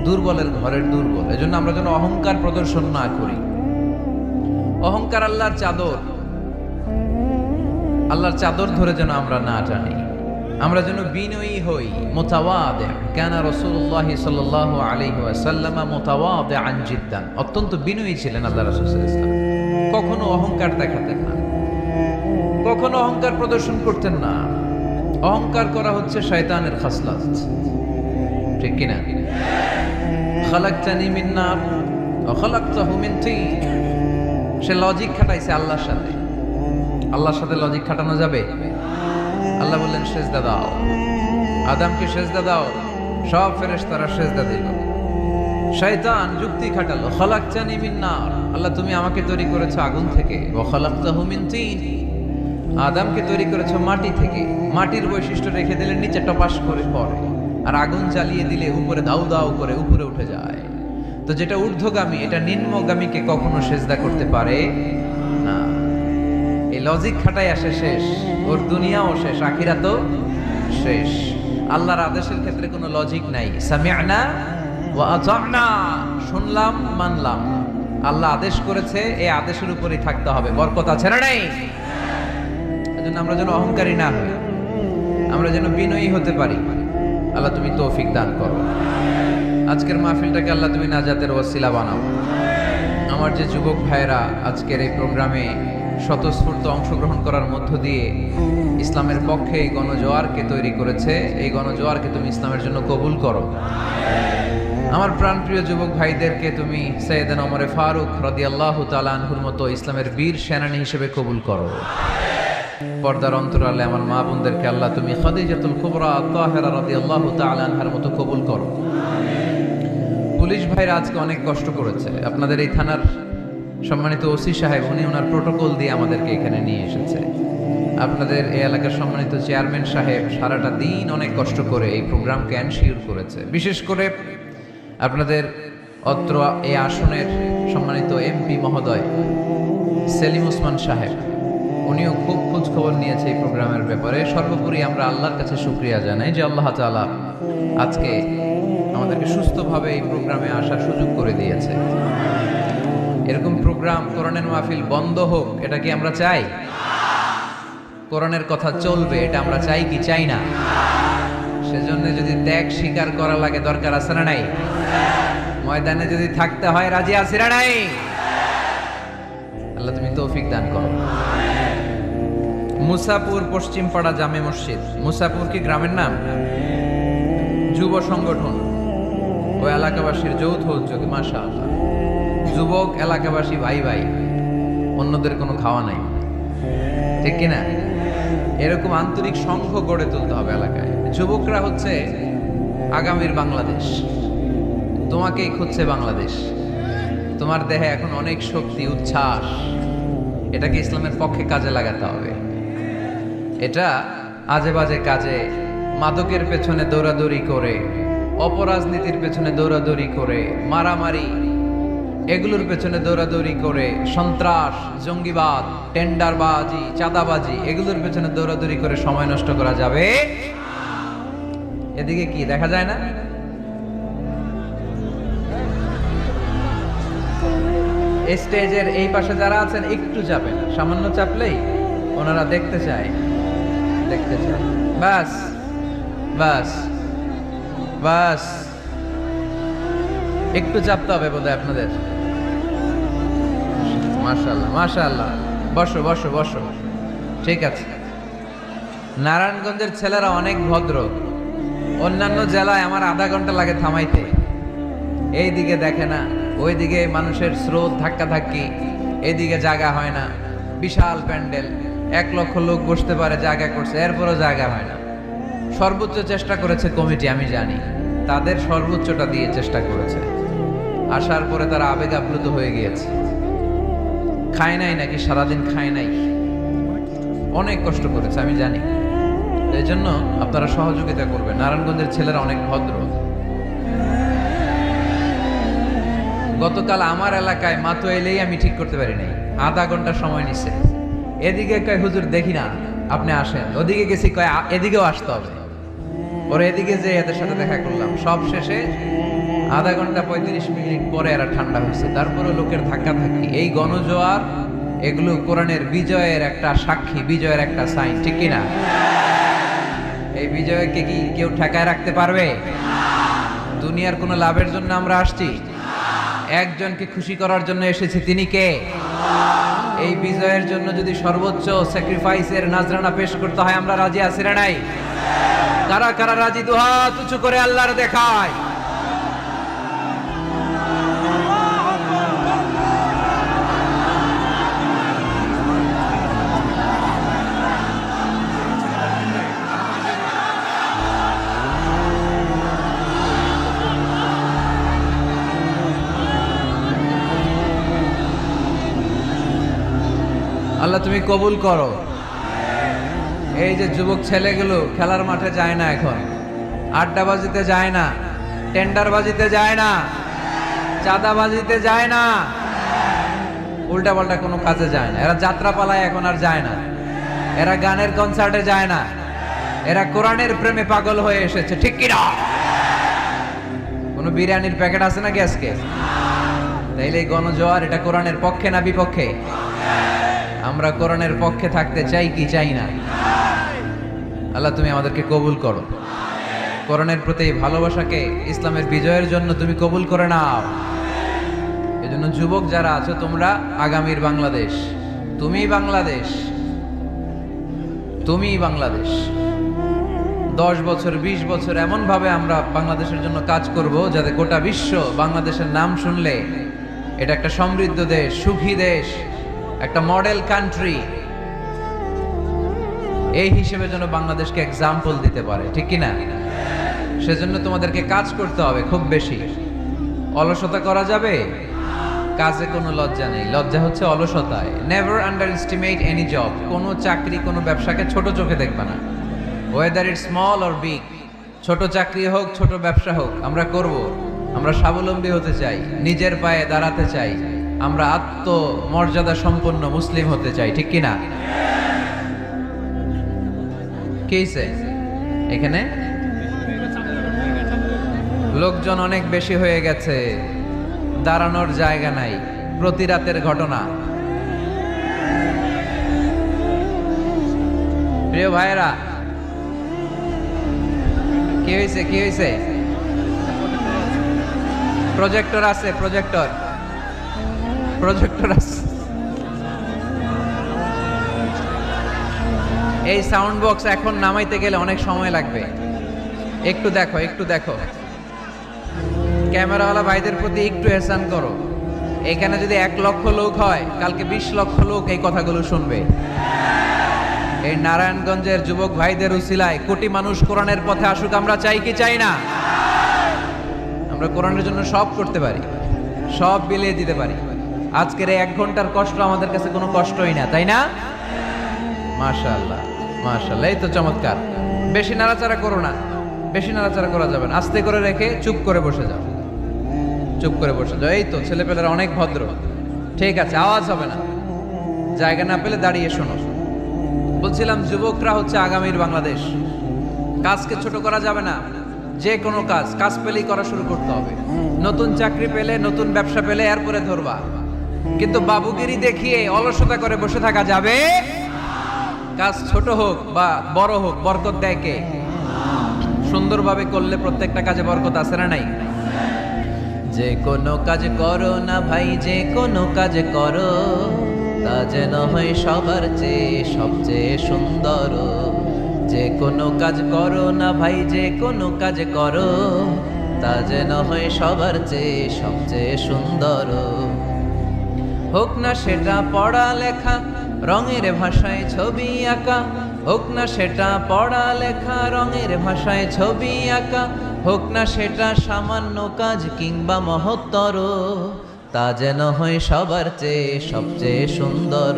Speaker 2: দুর্বলের ঘরের দুর্বল। এজন্য আমরা যেন অহংকার প্রদর্শন না করি। অহংকার আল্লাহর চাদর, আল্লাহর চাদর ধরে যেন আমরা না টানি। আমরা যেন বিনয়ী হই, মুতাওয়াদি। কানা রাসূলুল্লাহ সাল্লাল্লাহু আলাইহি ওয়াসাল্লাম মুতাওয়াদিআন জিদ্দান, অত্যন্ত বিনয়ী ছিলেন আল্লাহ রাসূল সাল্লাল্লাহু আলাইহি ওয়াসাল্লাম। কখনো অহংকার দেখাতেন না, কখনো অহংকার প্রদর্শন করতেন না। অহংকার করা হচ্ছে শয়তানের খাসলাত, ঠিক কিনা? খালাকতানি মিন নার ওয়া খালাকতাহু মিন তিন। সে লজিক খাটাইছে আল্লাহর সাথে। আল্লাহর সাথে লজিক খাটানো যাবে? আল্লাহ বললেন সেজদা দাও, আদমকে সেজদা দাও, সব ফেরেশতারা সেজদা দিল। শয়তান যুক্তি খাটালো, খালাকতানি মিন নার, আল্লাহ তুমি আমাকে তৈরি করেছো আগুন থেকে, ওয়া খালাকতাহু মিন তিন, আদমকে তৈরি করেছো মাটি থেকে। মাটির বৈশিষ্ট্য রেখে দিলে নিচে টপাস করে পড়ে, আর আগুন জ্বালিয়ে দিলে উপরে দাউ দাউ করে উপরে উঠে যায়। তো যেটা ঊর্ধ্বগামী এটা নিম্নগামীকে কখনো সেজদা করতে পারে না। এই লজিক খাটাই আসে শেষ, ওর দুনিয়াও শেষ, আখিরাতও শেষ। আল্লাহর আদেশের ক্ষেত্রে কোনো লজিক নাই। সামি'না ওয়া আতা'না, শুনলাম মানলাম। আল্লাহ আদেশ করেছে, এই আদেশের উপরই থাকতে হবে। বরকত আছে না নাই? এজন্য আমরা যেন অহংকারী না হই, আমরা যেন বিনয়ী হতে পারি। আল্লাহ তুমি তৌফিক দান করো। আজকের মাহফিলটাকে আল্লাহ তুমি নাজাতের ওয়াসিলা বানাও। আমার যে যুবক ভাইরা আজকের এই প্রোগ্রামে স্বতঃস্ফূর্ত অংশগ্রহণ করার মধ্য দিয়ে ইসলামের পক্ষে এই গণজোয়ারকে তৈরি করেছে, এই গণজোয়ারকে তুমি ইসলামের জন্য কবুল করো। আমার প্রাণপ্রিয় যুবক ভাইদেরকে তুমি সৈয়দনা ওমর ফারুক রাদিয়াল্লাহু তাআলা আনহুর মতো ইসলামের বীর সেনানী হিসেবে কবুল করো। পর্দার অন্তরালে আমার মা বোনদেরকে আল্লাহ তুমি খাদিজাতুল কুবরা তাহেরা রাদিয়াল্লাহু তাআলা আনহার মতো কবুল করো। পুলিশ ভাইরা আজকে অনেক কষ্ট করেছে। আপনাদের এই থানার সম্মানিত ওসি সাহেব, উনি ওনার প্রোটোকল দিয়ে আমাদেরকে এখানে নিয়ে এসেছে। আপনাদের এই এলাকার সম্মানিত চেয়ারম্যান সাহেব সারাটা দিন অনেক কষ্ট করে এই প্রোগ্রামকে এনশিওর করেছে। বিশেষ করে আপনাদের অত্র এই আসনের সম্মানিত এমপি মহোদয় সেলিম ওসমান সাহেব, উনিও খুব খোঁজ খবর নিয়েছে এই প্রোগ্রামের ব্যাপারে। সর্বোপরি আমরা আল্লাহর কাছে শুকরিয়া জানাই যে আল্লাহ তাআলা আজকে আমাদেরকে সুস্থভাবে এই প্রোগ্রামে আসার সুযোগ করে দিয়েছে। এরকম প্রোগ্রাম, কোরআনের মাহফিল বন্ধ হোক, এটা কি আমরা চাই? কোরআনের কথা চলবে, এটা আমরা চাই কি চাই না? সেজন্য যদি ত্যাগ স্বীকার করা লাগে, দরকার আছে না নাই? ময়দানে যদি থাকতে হয়, রাজি আছে না নাই? আল্লাহ তুমি তৌফিক দান করো। মুসাপুর পশ্চিমপাড়া জামে মসজিদ, মুসাপুর কি গ্রামের নাম? যুব সংগঠন ও এলাকাবাসীর যৌথ উদ্যোগে, মাশাআল্লাহ, যুবক এলাকাবাসী ভাই ভাই, অন্যদের কোনো খাওয়া নাই, ঠিক কিনা? এরকম আন্তরিক সংঘ গড়ে তুলতে হবে এলাকায়। যুবকরা হচ্ছে আগামীর বাংলাদেশ, তোমাকেই খুঁজছে বাংলাদেশ। তোমার দেহে এখন অনেক শক্তি, উচ্ছ্বাস, এটাকে ইসলামের পক্ষে কাজে লাগাতে হবে। এটা আজে বাজে কাজে, মাদকের পেছনে দৌড়াদৌড়ি করে, অপরাজনীতির পেছনে দৌড়াদৌড়ি করে, মারামারি এগুলোর পেছনে দৌড়াদৌড়ি করে, সন্ত্রাস, জঙ্গিবাদ, টেন্ডারবাজি, চাঁদাবাজি এগুলোর পেছনে দৌড়াদৌড়ি করে সময় নষ্ট করা যাবে? এদিকে কি দেখা যায় না? স্টেজের এই পাশে যারা আছেন একটু চাপেন, সামান্য চাপলেই ওনারা দেখতে চায়, দেখতে চায়। বাস বাস বাস, একটু চাপতে হবে বোধহয় আপনাদের। মাশাআল্লাহ মাশাআল্লাহ, বসো বসো বসো, ঠিক আছে। নারায়ণগঞ্জের ছেলেরা অনেক ভদ্র। অন্যান্য জেলায় আমার আধা ঘন্টা লাগে থামাইতে, এই দিকে দেখে না, ওইদিকে মানুষের স্রোত, ধাক্কা ধাক্কি, এইদিকে জায়গা হয় না, বিশাল প্যান্ডেল, 1,00,000 লোক বসতে পারে, জায়গা করছে, এরপরও জায়গা হয় না। সর্বোচ্চ চেষ্টা করেছে কমিটি, আমি জানি তাদের সর্বোচ্চটা দিয়ে চেষ্টা করেছে। আসার পরে তারা আবেগ আপ্লুত হয়ে গিয়েছে। খায় নাই নাকি সারাদিন খায় নাই, অনেক কষ্ট করেছে আমি জানি। এই জন্য আপনারা সহযোগিতা করবেন। নারায়ণগঞ্জের ছেলেরা অনেক ভদ্র। গতকাল আমার এলাকায় মাতো এলেই আমি ঠিক করতে পারি নাই, আধা ঘন্টা সময় নিছে। এদিকে কয় হুজুর দেখি না, আপনি আসেন। ওদিকে গেছি, কয় এদিকেও আসতে হবে। ওরা এদিকে যে এদের সাথে দেখা করলাম, সব শেষে আধা ঘন্টা 35 মিনিট পরে এরা ঠান্ডা হয়েছে। তারপরে লোকের ধাক্কা থাকি। এই গণজোয়ার এগুলো কোরআনের বিজয়ের একটা সাক্ষী, বিজয়ের একটা সাইন, ঠিক কিনা? এই বিজয়কে কি কেউ ঠেকায় রাখতে পারবে? দুনিয়ার কোনো লাভের জন্য আমরা আসছি? একজনকে খুশি করার জন্য এসেছি, তিনি কে? এই বিজয়ের জন্য যদি সর্বোচ্চ স্যাক্রিফাইসের নাজরানা পেশ করতে হয়, আমরা রাজি আছি না নাই? কারা কারা রাজি? দুহাত উঁচু করে আল্লাহর দেখায়। আল্লাহ তুমি কবুল করো। এই যে যুবক ছেলেগুলো খেলার মাঠে যায় না, এখন আড্ডাবাজিতে যায় না, টেন্ডারবাজিতে যায় না, চাঁদাবাজিতে যায় না, উল্টাপাল্টা কোনো কাজে যায় না। এরা যাত্রা পালায় এখন আর যায় না, এরা গানের কনসার্টে যায় না, এরা কোরআনের প্রেমে পাগল হয়ে এসেছে, ঠিক কিনা? কোনো বিরিয়ানির প্যাকেট আছে নাকি আজকে? তাইলে এই গণজোয়ার এটা কোরআনের পক্ষে না বিপক্ষে? আমরা কোরআনের পক্ষে থাকতে চাই কি চাই না? আল্লাহ তুমি আমাদেরকে কবুল করো। কোরআনের প্রতি ভালোবাসাকে ইসলামের বিজয়ের জন্য তুমি কবুল করে নাও। এজন্য যুবক যারা আছো, তোমরা আগামীর বাংলাদেশ। তুমি বাংলাদেশ, তুমি বাংলাদেশ। 10 বছর 20 বছর এমন ভাবে আমরা বাংলাদেশের জন্য কাজ করব যাতে গোটা বিশ্ব বাংলাদেশের নাম শুনলে এটা একটা সমৃদ্ধ দেশ, সুখী দেশ, একটা মডেল কান্ট্রি, এই হিসেবে যেন বাংলাদেশকে এক্সাম্পল দিতে পারে, ঠিক কিনা? সেজন্য তোমাদেরকে কাজ করতে হবে খুব বেশি। অলসতা করা যাবে? কাজে কোনো লজ্জা নেই, লজ্জা হচ্ছে অলসতায়। Never underestimate any job. কোনো চাকরি, কোনো ব্যবসাকে ছোট চোখে দেখবে না, whether it small or big. ছোট চাকরি হোক, ছোট ব্যবসা হোক, আমরা করব। আমরা স্বাবলম্বী হতে চাই, নিজের পায়ে দাঁড়াতে চাই, আমরা আত্মমর্যাদা সম্পন্ন মুসলিম হতে চাই, ঠিক কিনা? কেইছে এখানে লোকজন অনেক বেশি হয়ে গেছে, দাঁড়ানোর জায়গা নাই। প্রতি রাতের ঘটনা। প্রিয় ভাইয়েরা, কি হয়েছে? কি হয়েছে? প্রজেক্টর আছে, প্রজেক্টর আছে। এই সাউন্ড বক্স এখন নামাইতে গেলে অনেক সময় লাগবে। একটু দেখো, একটু দেখো। ক্যামেরাওয়ালা ভাইদের প্রতি একটু এহসান করো। এখানে যদি 1 লক্ষ লোক হয়, কালকে 20 লক্ষ লোক এই কথাগুলো শুনবে। এই নারায়ণগঞ্জের যুবক ভাইদের উসিলায় কোটি মানুষ কোরআনের পথে আসুক, আমরা চাই কি চাই না? আমরা কোরআনের জন্য সব করতে পারি, সব বিলিয়ে দিতে পারি। আজকের এই 1 ঘন্টার কষ্ট আমাদের কাছে কোনো কষ্টই না, তাই না? মাশাআল্লাহ, মাশাআল্লাহ, এই তো চমৎকার। বেশি নাড়াচাড়া করো না, বেশি নাড়াচাড়া করা যাবে না। আস্তে করে রেখে চুপ করে বসে যাও, চুপ করে বসে যাও। এই তো ছেলেপেলেরা অনেক ভদ্র, ঠিক আছে, আওয়াজ হবে না। জায়গা না পেলে দাঁড়িয়ে শোনো। বলছিলাম যুবকরা হচ্ছে আগামীর বাংলাদেশ। কাজকে ছোট করা যাবে না। যে কোনো কাজ পেলেই করা শুরু করতে হবে। নতুন চাকরি পেলে, নতুন ব্যবসা পেলে এরপরে ধরবা, কিন্তু বাবুগিরি দেখিয়ে অলসতা করে বসে থাকা যাবে? কাজ ছোট হোক বা বড় হোক, বরকত দেয় কে? সুন্দরভাবে করলে প্রত্যেকটা কাজে বরকত আছে না নাই? যে কোনো কাজ করো না ভাই, যে কোনো কাজ করো, তা যেন হয় সবার চেয়ে সবচেয়ে সুন্দর। যে কোনো কাজ করো না ভাই, যে কোনো কাজ করো, তা যেন হয় সবার চেয়ে সবচেয়ে সুন্দর। হোক না সেটা পড়া লেখা, রঙের ভাষায় ছবি আঁকা, হোক না সেটা পড়া লেখা। রঙের ভাষায় ছবি আঁকা, হোক না সেটা সামান্য কাজ কিংবা মহত্তর, তা যেন হয় সবার চেয়ে সবচেয়ে সুন্দর।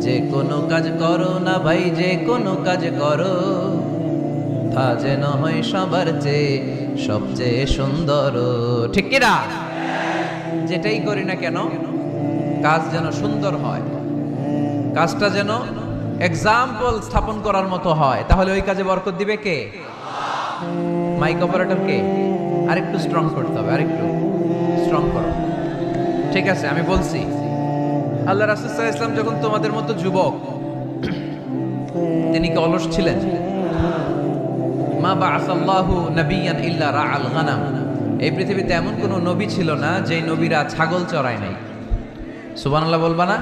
Speaker 2: যে কোনো কাজ করো না ভাই, যে কোনো কাজ করো, তা যেন হয় সবার চেয়ে সবচেয়ে সুন্দর। ঠিক কিনা? যেটাই করি না কেন কাজ যেন সুন্দর হয়, কাজটা যেন এক্সাম্পল স্থাপন করার মতো হয়। তাহলে ওই কাজে বরকত দিবে কে? মাইক অপারেটর কে? আরেকটু স্ট্রং করতে হবে, আরেকটু স্ট্রং করো। ঠিক আছে, আমি বলছি, আল্লাহ রাসূল সাল্লাল্লাহু আলাইহি ওয়াসাল্লাম যখন তোমাদের মতো যুবক, তিনি কি অলস ছিলেন? মা বাআসাল্লাহু নাবিয়ান ইল্লা রাআল গানাম। এই পৃথিবীতে এমন কোন নবী ছিল না যে নবীরা ছাগল চড়ায় নাই। সুবহানাল্লাহ বলবা না?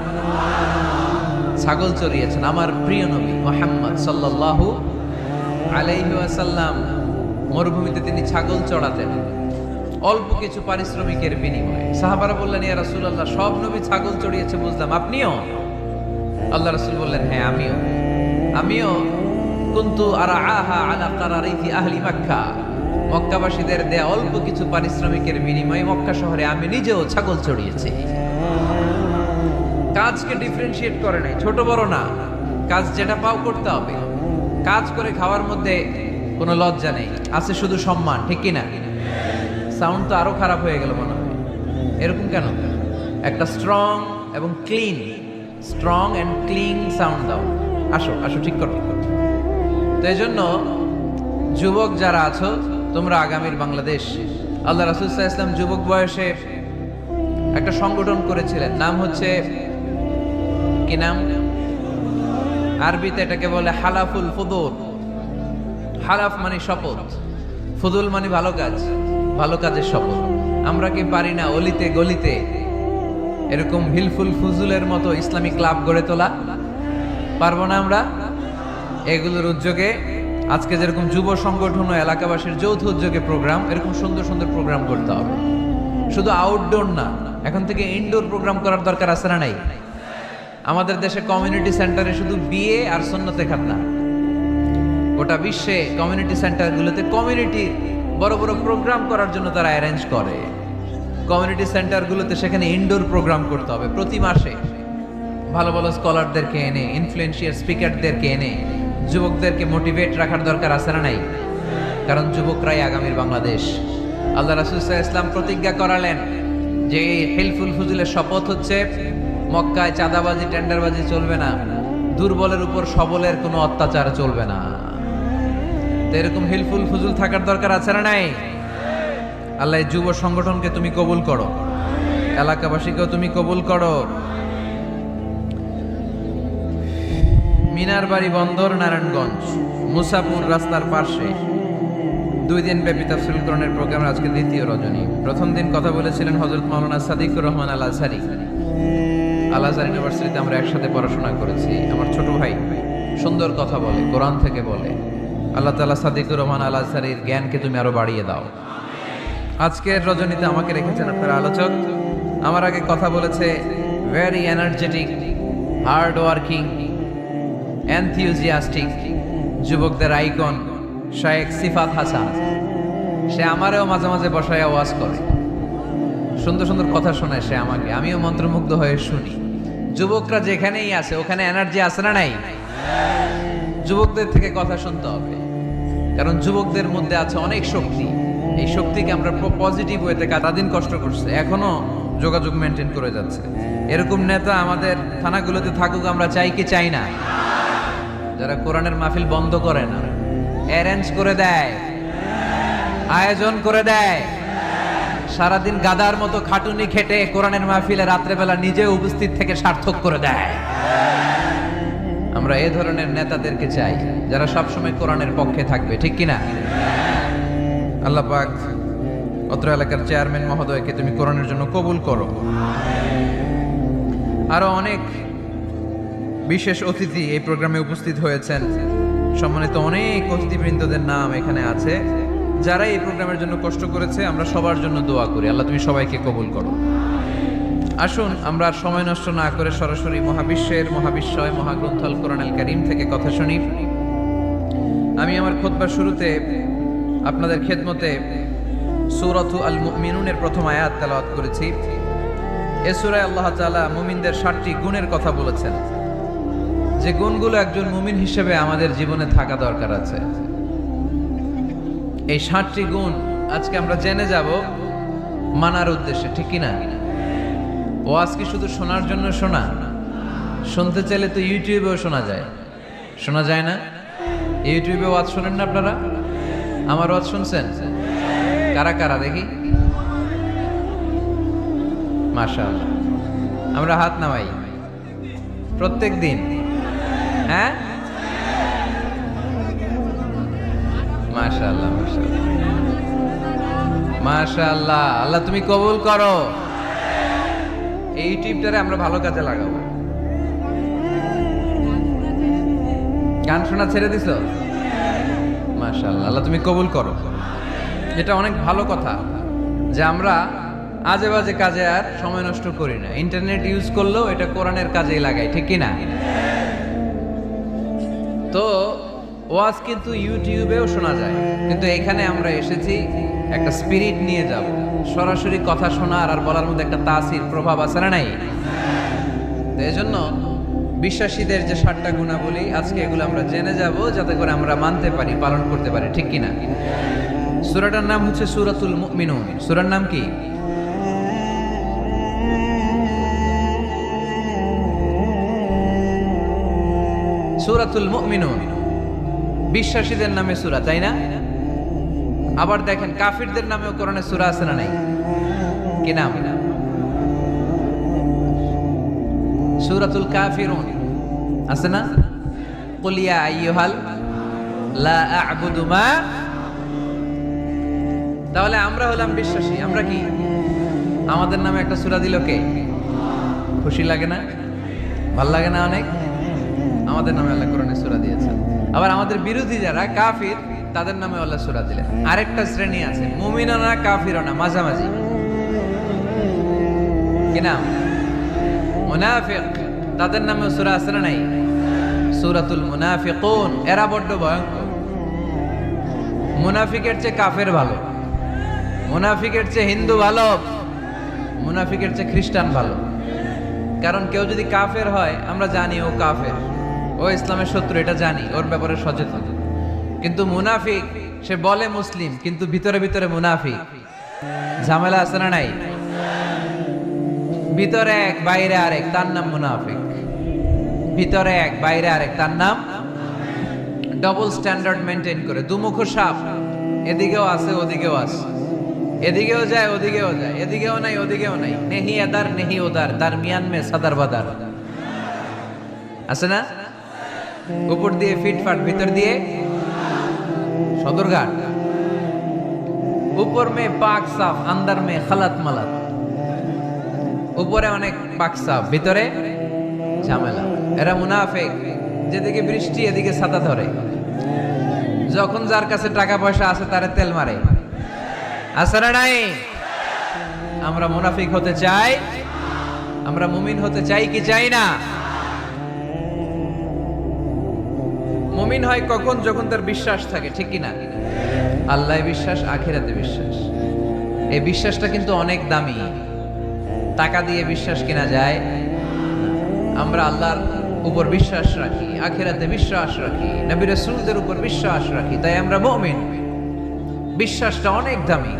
Speaker 2: ছাগল চড়িয়েছেন আমার প্রিয় নবী মুহাম্মদ সাল্লাল্লাহু আলাইহি ওয়াসাল্লাম। মরুভূমিতে তিনি ছাগল চড়াতেন অল্প কিছু পারিশ্রমিকের বিনিময়ে। সাহাবারা বললেন, ইয়া রাসূলুল্লাহ, সব নবী ছাগল চড়িয়েছে বুঝলাম, আপনিও? আল্লাহ রাসূল বললেন, হ্যাঁ আমিও কুনতু আরআহা আলা কারারিতি আহলি মক্কা। মক্কাবাসীদের দেয়া অল্প কিছু পারিশ্রমিকের বিনিময়ে মক্কা শহরে আমি নিজেও ছাগল চড়িয়েছি। কাজকে ডিফারেন্সিয়েট করে নাই, ছোট বড় না, কাজ যেটা পাও করতে হবে। কাজ করে খাওয়ার মধ্যে কোনো লজ্জা নেই, আছে শুধু সম্মান। ঠিক কিনা? সাউন্ড তো আরো খারাপ হয়ে গেল মনে হয়। এরকম কেন? একটা স্ট্রং এবং clean, strong and clean sound দাও। আসো আসো, ঠিক করো। তো এই জন্য যুবক যারা আছো, তোমরা আগামীর বাংলাদেশ। আল্লাহ রাসূল সাল্লাল্লাহু আলাইহি ওয়াসাল্লাম যুবক বয়সে একটা সংগঠন করেছিলেন, নাম হচ্ছে কি নাম? আরবিতে এটাকে বলে হালাফুল ফুদুল। হালাফ মানে শপথ, ফুদুল মানে ভালো কাজ, ভালো কাজের শপথ। আমরা কি পারি না অলিতে গলিতে এরকম হিলফুল ফুজুলের মতো ইসলামী ক্লাব গড়ে তোলা? পারবো না আমরা? এগুলোর উদ্যোগে আজকে যেরকম যুব সংগঠন ও এলাকাবাসীর যৌথ উদ্যোগে প্রোগ্রাম, এরকম সুন্দর সুন্দর প্রোগ্রাম করতে হবে। শুধু আউটডোর না, এখন থেকে ইনডোর প্রোগ্রাম করার দরকার আছে না নাই? আমাদের দেশে কমিউনিটি সেন্টারে শুধু বিয়ে আর সুন্নতে খাতনা, গোটা বিশ্বে কমিউনিটি সেন্টারগুলোতে কমিউনিটি বড় বড় প্রোগ্রাম করার জন্য তারা অ্যারেঞ্জ করে। কমিউনিটি সেন্টারগুলোতে সেখানে ইনডোর প্রোগ্রাম করতে হবে। প্রতি মাসে ভালো ভালো স্কলারদেরকে এনে, ইনফ্লুয়েন্সিয়াল স্পিকারদেরকে এনে যুবকদেরকে মোটিভেট রাখার দরকার আছে না নাই? কারণ যুবকরাই আগামীর বাংলাদেশ। আল্লাহ রাসূল সাল্লাল্লাহু আলাইহি ওয়াসাল্লাম প্রতিজ্ঞা করালেন যে এই হিলফুল ফুজুলের শপথ হচ্ছে, মক্কায় চাঁদাবাজি টেন্ডারবাজি চলবে না, দুর্বলের উপর সবলের কোনো অত্যাচার চলবে না। তো এরকম হিলফুল ফুজুল থাকার দরকার আছে না নাই? আল্লাহ এই যুব সংগঠনকে তুমি কবুল করো, এলাকাবাসীকেও তুমি কবুল করো। মিনার বাড়ি বন্দর, নারায়ণগঞ্জ, মুসাপুর রাস্তার পাশে 2 দিন ব্যাপী তাফসীরুল কোরআনের প্রোগ্রামের আজকে দ্বিতীয় রজনী। প্রথম দিন কথা বলেছিলেন হযরত মাওলানা সাদিকুর রহমান আল আজহারী। আল আজহার ইউনিভার্সিটিতে আমরা একসাথে পড়াশোনা করেছি। আমার ছোট ভাই সুন্দর কথা বলে, কোরআন থেকে বলে। আল্লাহ তাআলা সাদিকুর রহমান আল আজহারীর জ্ঞানকে তুমি আরো বাড়িয়ে দাও। আজকের রজনীতে আমাকে রেখেছেন আপনার আলোচক। আমার আগে কথা বলেছে very energetic, hard working, enthusiastic যুবকদের আইকন শায়েখ সিফাত হাসান। সে আমারেও মাঝে মাঝে বসায় ওয়াজ করে, সুন্দর সুন্দর কথা শোনায় সে আমাকে, আমিও মন্ত্রমুগ্ধ হয়ে শুনি। যুবকরা যেখানেই আছে ওখানে এনার্জি আছে না নাই? যুবকদের থেকে কথা শুনতে হবে, কারণ যুবকদের মধ্যে আছে অনেক শক্তি। এই শক্তিকে আমরা পজিটিভ ওয়েতে দিন কষ্ট করছে, এখনো যোগাযোগ মেনটেন করে যাচ্ছে। এরকম নেতা আমাদের থানাগুলোতে থাকুক, আমরা চাই কি চাই না? যারা কোরআনের মাহফিল বন্ধ করে না, অ্যারেঞ্জ করে দেয়, আয়োজন করে দেয়, সারাদিন গাদার মতো খাটুনি খেটে কোরআনের মাহফিলে রাত্রেবেলা নিজে উপস্থিত থেকে সার্থক করে দেয়। আমরা এই ধরনের নেতাদেরকে চাই যারা সবসময় কোরআনের পক্ষে থাকবে, ঠিক কিনা? আল্লাহ পাক অত্র এলাকার চেয়ারম্যান মহোদয়কে তুমি কোরআনের জন্য কবুল করো। আরো অনেক বিশেষ অতিথি এই প্রোগ্রামে উপস্থিত হয়েছেন। সম্মানিত অনেক অতিথিবৃন্দদের নাম এখানে আছে যারা এই প্রোগ্রামের জন্য কষ্ট করেছে। আমরা সবার জন্য দোয়া করি, আল্লাহ তুমি সবাইকে কবুল করো। আসুন আমরা আর সময় নষ্ট না করে সরাসরি মহাবিশ্বের মহাবিশ্বয় মহাগ্রন্থ আল কোরআনুল কারীম থেকে কথা শুনি। আমি আমার খুতবার শুরুতে আপনাদের খেদমতে সূরাতু আল মুমিনুনের প্রথম আয়াত তেলাওয়াত করেছি। এই সূরায় আল্লাহ তাআলা মুমিনদের 7টি গুণের কথা বলেছেন, যে গুণগুলো একজন মুমিন হিসেবে আমাদের জীবনে থাকা দরকার আছে। এই 7টি গুণ আজকে আমরা জেনে যাব মানার উদ্দেশ্যে, ঠিক কি না? ওয়াজ কি শুধু শোনার জন্য শোনা? শুনতে চাইলে তো ইউটিউবেও শোনা যায় না? ইউটিউবে ওয়াজ শোনেন না আপনারা? আমার ওয়াজ শুনছেন? কারা কারা দেখি? মাশাআল্লাহ, আমরা হাত নামাই প্রত্যেক দিন। হ্যাঁ, মাশাআল্লাহ মাশাআল্লাহ মাশাআল্লাহ। আল্লাহ তুমি কবুল করো। এই ইউটিউবটারে আমরা ভালো কাজে লাগাবো। গান শোনা ছেড়ে দিছো? মাশাআল্লাহ, আল্লাহ তুমি কবুল করো। এটা অনেক ভালো কথা যে আমরা আজে বাজে কাজে আর সময় নষ্ট করি না। ইন্টারনেট ইউজ করলেও এটা কোরআনের কাজেই লাগাই, ঠিক কি না? তো ওয়াজ কিন্তু ইউটিউবেও শোনা যায়, কিন্তু এখানে আমরা এসেছি একটা স্পিরিট নিয়ে যাব। সরাসরি কথা শোনার আর বলার মধ্যে একটা তাসির প্রভাব আছে না নাই? তো এই জন্য বিশ্বাসীদের যে 7টা গুণাবলী আজকে এগুলো আমরা জেনে যাব, যাতে করে আমরা মানতে পারি, পালন করতে পারি, ঠিক কি না? সূরাটার নাম হচ্ছে সূরাতুল মুমিনুন। সূরার নাম কি? সূরাতুল মুমিনুন। বিশ্বাসীদের নামে সূরা, তাই না? আবার দেখেন কাফিরদের নামেও কোরআনে সূরা আছে না নাই? কি নাম? সূরাতুল কাফিরুন আছে না? কুল ইয়া আইয়ুহাল লা আ'বুদু মা। তাহলে আমরা হলাম বিশ্বাসী। আমরা কি? আমাদের নামে একটা সূরা দিল কে? খুশি লাগে না? ভাল লাগে না অনেক? আমাদের নামে আল্লাহ কোরআনে সূরা দিয়েছেন। আবার আমাদের বিরোধী যারা কাফির, তাদের নামে আল্লাহ সূরা দিলেন। আরেকটা শ্রেণী আছে, মুমিনও না কাফিরও না, মাঝামাঝি। কি নাম? মুনাফিক। তাদের নামে সূরা আছে না নাই? সূরাতুল মুনাফিকুন। এরা বড্ড ভয়ঙ্কর। মুনাফিকের চেয়ে কাফের ভালো, মুনাফিকের চেয়ে হিন্দু ভালো, মুনাফিকের চেয়ে খ্রিস্টান ভালো। কারণ কেউ যদি কাফের হয়, আমরা জানি ও কাফের, ও ইসলামের শত্রু, এটা জানি, ওর ব্যাপারে সচেতন। কিন্তু মুনাফিক, সে বলে মুসলিম কিন্তু ভিতরে ভিতরে মুনাফিক। ঝামেলা আছে না নাই? ভিতরে এক বাইরে আরেক, তার নাম মুনাফিক। ভিতরে এক বাইরে আরেক, তার নাম ডবল স্ট্যান্ডার্ড মেনটেন করে। দুমুখ সাপ, এদিকেও আছে ওদিকেও আছে, এদিকেও যায় ওদিকেও যায়, এদিকেও নাই ওদিকেও নাই, নেহি এদার নেহি ওদার, তার মিয়ান মে সাদার বাদার আছে না? উপর দিয়ে ফিটফাট, ভিতর দিয়ে সদরঘাট। উপর মে পাক সাফ, আন্দার মে খালাত মালাত। উপরে অনেক পাক সাফ, ভিতরে ঝামেলা। এরা মুনাফিক। যেদিকে বৃষ্টি এদিকে ছাতা ধরে, যখন যার কাছে টাকা পয়সা আছে তারে তেল মারে। আছে না নাই? আমরা মুনাফিক হতে চাই? আমরা মুমিন হতে চাই কি চাই না? মুমিন হয় কখন? যখন তার বিশ্বাস থাকে, ঠিক কি না? আল্লাহ বিশ্বাস, আখিরাতে বিশ্বাস। এই বিশ্বাসটা কিন্তু অনেক দামি। টাকা দিয়ে বিশ্বাস কেনা যায়? আমরা আল্লাহর উপর বিশ্বাস রাখি, আখিরাতে বিশ্বাস রাখি, নবী রাসূলদের উপর বিশ্বাস রাখি, তাই আমরা মুমিন। বিশ্বাসটা অনেক দামি।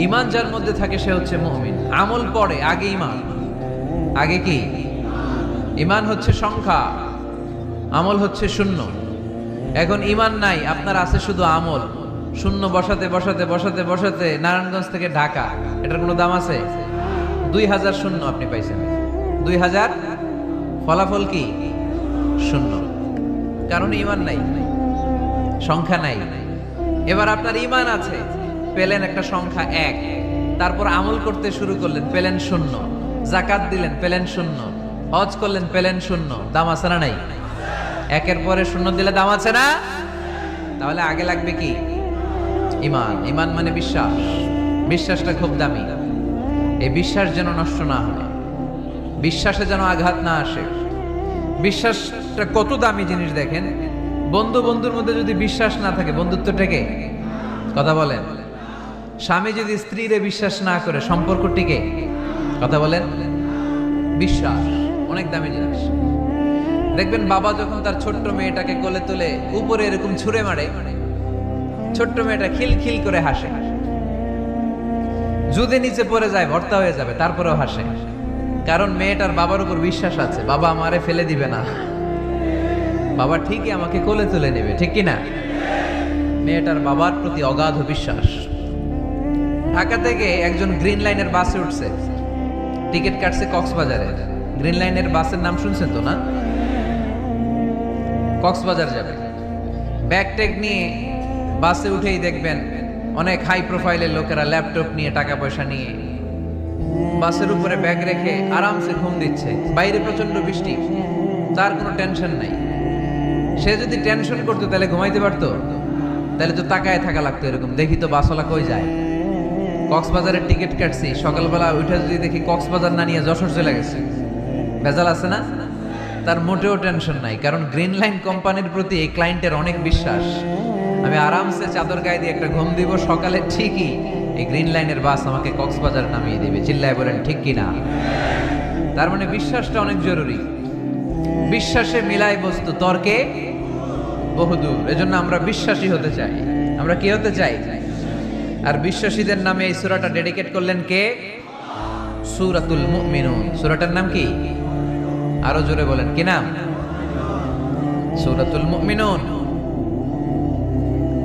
Speaker 2: ঈমান যার মধ্যে থাকে সে হচ্ছে মুমিন। আমল পড়ে, আগে ঈমান। আগে কি? ঈমান হচ্ছে সংখ্যা, আমল হচ্ছে শূন্য। এখন ঈমান নাই, আপনার আছে শুধু আমল। শূন্য বসাতে বসাতে বসাতে বসাতে নারায়ণগঞ্জ থেকে ঢাকা, এটার কোনো দাম আছে? 2000 শূন্য আপনি পাইছেন। 2000 ফলাফল কি? শূন্য। কারণ ঈমান নাই, সংখ্যা নাই। এবার আপনার ঈমান আছে, পেলেন একটা সংখ্যা 1, তারপর আমল করতে শুরু করলেন, পেলেন শূন্য। যাকাত দিলেন, পেলেন শূন্য। হজ করলেন, পেলেন শূন্য। দাম আছে না নাই? একের পরে শূন্য দিলে দাম আছে না? তাহলে আগে লাগবে কি? ঈমান। ঈমান মানে বিশ্বাস। বিশ্বাসটা খুব দামি। এই বিশ্বাস যেন নষ্ট না হয়, বিশ্বাসে যেন আঘাত না আসে। বিশ্বাসটা কত দামি জিনিস দেখেন। বন্ধু বন্ধুর মধ্যে যদি বিশ্বাস না থাকে, বন্ধুত্ব টেকে? কথা বলেন। স্বামী যদি স্ত্রীরে বিশ্বাস না করে, সম্পর্ক টিকে? কথা বলেন। বিশ্বাস অনেক দামি জিনিস। দেখবেন বাবা যখন তার ছোট্ট মেয়েটাকে কোলে তুলে উপরে এরকম ছুঁড়ে মারে, ছোট্ট মেয়েটা খিলখিল করে হাসে। যদি নিচে পড়ে যায় ভর্তা হয়ে যাবে, তারপরেও হাসে, কারণ মেয়েটার বাবার উপর বিশ্বাস আছে, বাবা আমারে ফেলে দিবে না, বাবা ঠিকই আমাকে কোলে তুলে নেবে, ঠিক কি না? মেয়েটার বাবার প্রতি অগাধ বিশ্বাস। ঢাকা থেকে একজন গ্রিন লাইনের বাসে উঠছে, টিকিট কাটছে কক্সবাজারে। গ্রিন লাইনের বাসের নাম শুনছেন তো না? কক্সবাজার যাবে। ব্যাগ ট্যাগ নিয়ে বাসে উঠেই দেখবেন অনেক হাই প্রোফাইলের লোকেরা ল্যাপটপ নিয়ে, টাকা পয়সা নিয়ে বাসের উপরে ব্যাগ রেখে আরামসে ঘুম দিচ্ছে। বাইরে প্রচন্ড বৃষ্টি, তার কোনো টেনশন নাই। সে যদি টেনশন করতো তাহলে ঘুমাইতে পারতো? তাহলে তো তাকায় থাকা লাগতো এরকম, দেখি তো বাসওয়ালা কই যায়। কক্সবাজারের টিকিট কাটছি, সকালবেলা উঠে যদি দেখি কক্সবাজার না নিয়ে যশোর চলে গেছে, ভেজাল আছে না? তার মোটেও টেনশন নাই, কারণ গ্রিন লাইন কোম্পানির প্রতি এই ক্লায়েন্টের অনেক বিশ্বাস। আমি আরামসে চাদর গায়ে দিয়ে একটা ঘুম দিব, সকালে ঠিকই এই গ্রিন লাইনের বাস আমাকে কক্সবাজার নামিয়ে দিবে। চিল্লায় বলেন ঠিক কিনা? তার মানে বিশ্বাসটা অনেক জরুরি। বিশ্বাসে মিলাই বস্তু, তর্কে বহুদূর। এজন্য আমরা বিশ্বাসী হতে চাই। আমরা কি হতে চাই? আর বিশ্বাসীদের নামে এই সূরাটা ডেডিকেট করলেন কে? সূরাতুল মুমিনুন। সূরাটার নাম কি? আরো জোরে বলেন, কি নাম? সূরাতুল মুমিনুন।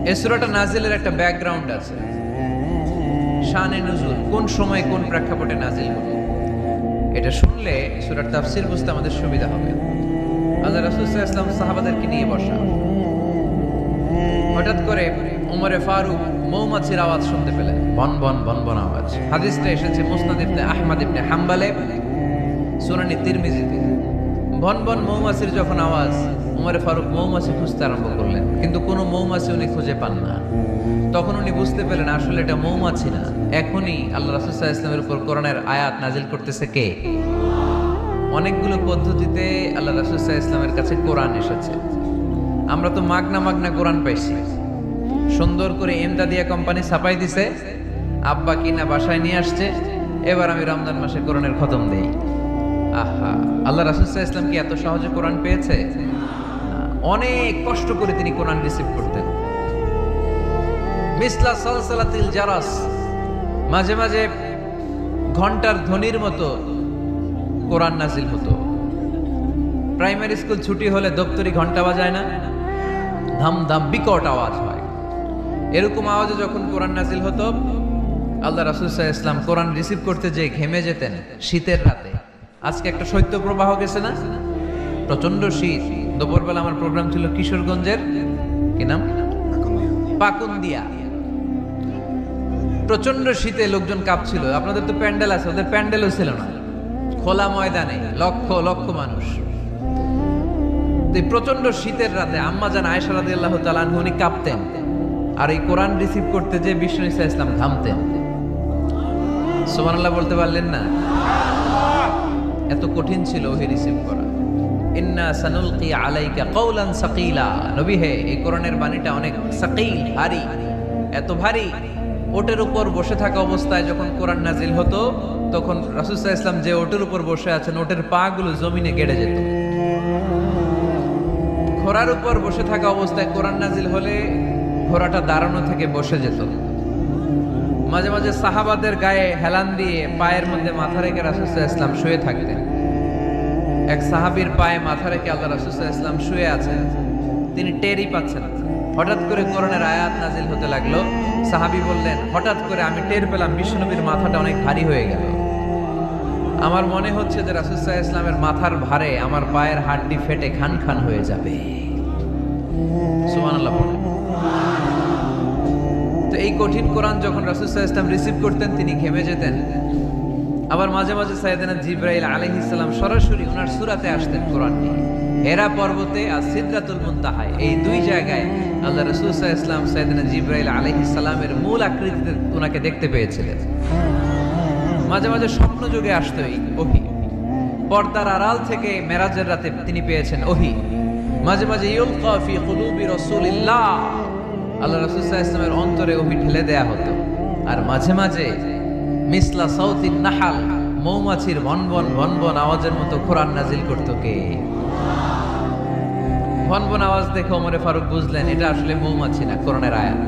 Speaker 2: এই সূরাটা নাজিলের একটা ব্যাকগ্রাউন্ড আছে, শানে নুজুল, কোন সময় কোন প্রেক্ষাপটে নাজিল হলো। এটা শুনলে সূরার তাফসীর বুঝতে আমাদের সুবিধা হবে। আল্লাহ রাসূল সাল্লাল্লাহু আলাইহি ওয়াসাল্লাম সাহাবাদেরকে নিয়ে বসা, হঠাৎ করে ওমরে ফারুক মৌমাছির আওয়াজ শুনতে পেলেন, বন বন বন বন আওয়াজ। হাদিসটা এসেছে মুসনাদ ইবনে আহমদ ইবনে হাম্বলে, সুনানি তিরমিজিতে। বন বন মৌমাছির যখন আওয়াজ, ওমরে ফারুক মৌমাছি খুঁজতে আরম্ভ করলেন, কিন্তু কোনো মৌমাছি উনি খুঁজে পান না। তখন উনি বুঝতে পেলেন আসলে এটা মৌমাছি না, এখনই আল্লাহ রাসূল সাল্লাল্লাহু আলাইহি ওয়াসাল্লামের উপর কোরআনের আয়াত নাজিল করতেছে কে? অনেকগুলো পদ্ধতিতে আল্লাহ রাসূল সাল্লাল্লাহু আলাইহি ওয়াসাল্লামের কাছে কোরআন এসেছে। আমরা তো মাগনা মাগনা কোরআন পাইছি, সুন্দর করে এমদাদিয়া কোম্পানি ছাপাই দিছে, আব্বা কিনা বাসায় নিয়ে আসছে, এবার আমি রমজান মাসে কোরআনের খতম দেই। আহা, আল্লাহ রাসূল সাল্লাল্লাহু আলাইহি ওয়াসাল্লাম কি এত সহজে কোরআন পেয়েছে? অনেক কষ্ট করে তিনি কোরআন রিসিভ করতেন। মিসলা সালসালাতিল জারাস, মাঝে মাঝে ঘন্টার ধ্বনির মতো কোরআন নাজিল হতো। প্রাইমারি স্কুল ছুটি হলে দপ্তরি ঘন্টা বাজায় না, ধাম ধাম বিকট আওয়াজ হয়। এরকম আওয়াজে যখন কোরআন নাজিল হতো, আল্লাহ রাসূল সাল্লাল্লাহু আলাইহি ওয়াসাল্লাম কোরআন রিসিভ করতে যেয়ে ঘেমে যেতেন শীতের রাতে। আজকে একটা শৈত্য প্রবাহ গেছে না, প্রচন্ড শীত। দুপুরবেলা আমার প্রোগ্রাম ছিল কিশোরগঞ্জের, কি নাম, পাকুন্দিয়া। প্রচন্ড শীতে লোকজন কাঁপছিল। আপনাদের তো প্যান্ডেল আছে, ওদের প্যান্ডেলও ছিল না, খোলা ময়দানে লক্ষ লক্ষ মানুষ। প্রচন্ড শীতের রাতে আম্মা জান আয়েশা রাদিয়াল্লাহু তাআলা আনহা উনি কাঁপতেন, আর এই কোরআন রিসিভ করতে যে বিষ্ণু ঈসা ইসলাম ঘামতেন। সুবহানাল্লাহ বলতে পারলেন না? এত কঠিন ছিল ওহি রিসিভ করা। ইন্না সানুলকি আলাইকা কওলান সাকিলা, নবী হে এই কোরআনের বাণীটা অনেক সাকিল, ভারী, এত ভারী। ওটের উপর বসে থাকা অবস্থায় যখন কোরআন নাজিল হতো, তখন রাসূল সাল্লাল্লাহু আলাইহি ওয়াসাল্লাম যে ওটের উপর বসে আছেন, ওটের পা গুলো জমিনে গেড়ে যেত। ঘোড়ার উপর বসে থাকা অবস্থায় কোরআন নাজিল হলে ঘোড়াটা দাঁড়ানো থেকে বসে যেত। মাঝে মাঝে সাহাবাদের গায়ে হেলান দিয়ে পায়ের মধ্যে মাথা রেখে রাসূল সাল্লাল্লাহু আলাইহি ওয়াসাল্লাম শুয়ে থাকতেন। এক সাহাবীর পায়ে মাথা রেখে আল্লাহ রাসূল সাল্লাল্লাহু আলাইহি ওয়াসাল্লাম শুয়ে আছেন, তিনি টেরই পাচ্ছেন না। হঠাৎ করে কোরআনের আয়াত নাজিল হতে লাগলো। সাহাবী বললেন, হঠাৎ করে আমি টের পেলাম বিশ্বনবীর মাথাটা অনেক ভারী হয়ে গেল। আমার মনে হচ্ছে যে রাসূল সাল্লাল্লাহু আলাইহি ওয়াসাল্লামের মাথার ভারে আমার পায়ের হাড়টি ফেটে খান খান হয়ে যাবে। সুবহানাল্লাহ বলেন। তো এই কঠিন কোরআন যখন রাসূল সাল্লাল্লাহু আলাইহি ওয়াসাল্লাম রিসিভ করতেন, তিনি ঘেমে যেতেন। আবার মাঝে মাঝে সাইয়েদনা জিবরাইল আলাইহিস সালাম সরাসরি ওনার সূরাতে আসতেন কোরআন নিয়ে। হেরা পর্বতে আর সিদরাতুল মুনতাহায়, এই দুই জায়গায় আল্লাহ রাসূল সাল্লাল্লাহু আলাইহি ওয়াসাল্লাম সাইয়েদনা জিবরাইল আলাইহিস সালামের মূল আকৃতিতে ওনাকে দেখতে পেয়েছিলেন। মাঝে মাঝে স্বপ্ন যুগে আসতো এই ওহী। পর্দার আড়াল থেকে মেরাজের রাতে তিনি পেয়েছেন ওহী। মাঝে মাঝে ইউলকা ফি কুলুবি রাসূলিল্লাহ, আল্লাহ রাসূল সাল্লাল্লাহু আলাইহি ওয়াসাল্লামের অন্তরে ওহী ঢেলে দেয়া হতো। আর মাঝে মাঝে মিসলা সাউতিন নাহাল, মৌমাছির ভনভন ভনভন আওয়াজের মতো কোরআন নাজিল করতো কে? ভনভন আওয়াজ দেখে ওমরে ফারুক বুঝলেন এটা আসলে মৌমাছি না, কোরআনের আয়াত।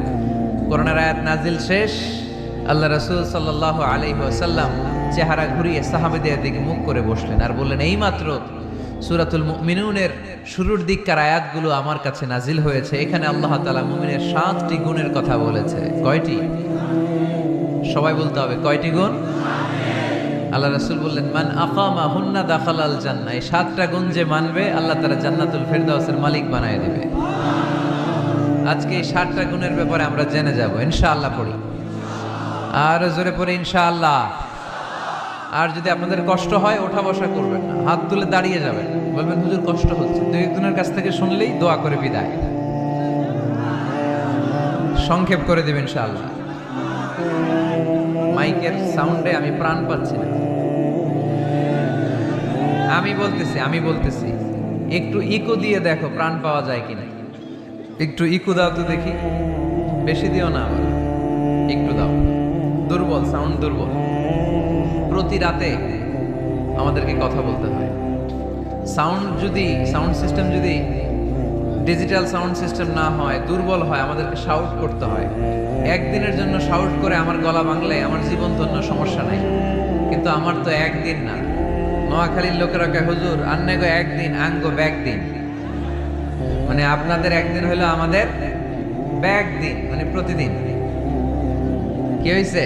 Speaker 2: কোরআনের আয়াত নাজিল শেষ, আল্লাহ রাসূল সাল্লাল্লাহু আলাইহি ওয়াসাল্লাম চেহারা ঘুরিয়ে সাহাবীদের দিকে মুখ করে বসলেন আর বললেন, এইমাত্র সূরাতুল মুমিনুনের শুরুর দিককার আয়াতগুলো আমার কাছে নাজিল হয়েছে। এখানে আল্লাহ তাআলা মুমিনের 7টি গুণের কথা বলেছে। কয়টি? সবাই বলতে হবে, কয়টি গুণ? আল্লাহ রাসূল বললেন, মান আকামা হুন্না দাখালাল জান্নাহ। এই 7টা গুণ যে মানবে আল্লাহ তাআলা জান্নাতুল ফেরদাউসের মালিক বানায় দিবে। আজকে এই 7টা গুণের ব্যাপারে আমরা জেনে যাব ইনশাআল্লাহ। পড়ি আর জোরে পড়ে ইনশাআল্লাহ। আর যদি আপনাদের কষ্ট হয় ওঠা বসা করবেন না, হাত তুলে দাঁড়িয়ে যাবেন, বলবেন হুজুর কষ্ট হচ্ছে। দুই একজনের কাছ থেকে শুনলেই দোয়া করে বিদায়, সংক্ষেপ করে দেবেন ইনশাআল্লাহ। মাইকের সাউন্ডে আমি প্রাণ পাচ্ছি না। আমি বলতেছি একটু ইকো দিয়ে দেখো প্রাণ পাওয়া যায় কিনা। একটু ইকো দাও তো দেখি, বেশি দিও না, আবার একটু দাও। দুর্বল, সাউন্ড দুর্বল। প্রতি রাতে আমাদেরকে কথা বলতে হয়। সাউন্ড সিস্টেম যদি ডিজিটাল সাউন্ড সিস্টেম না হয়, দুর্বল হয়, আমাদেরকে শাউট করতে হয়। একদিনের জন্য শাউট করে আমার গলা ভাঙলে আমার জীবন ধন্য, সমস্যা নাই। কিন্তু আমার তো একদিন না। নোয়াখালীর লোকেরা কয় হুজুর আন্নে গো একদিন, আঙ্গ ব্যাগ দিন। মানে আপনাদের একদিন হলো আমাদের ব্যাগ দিন, মানে প্রতিদিন। কি হয়েছে?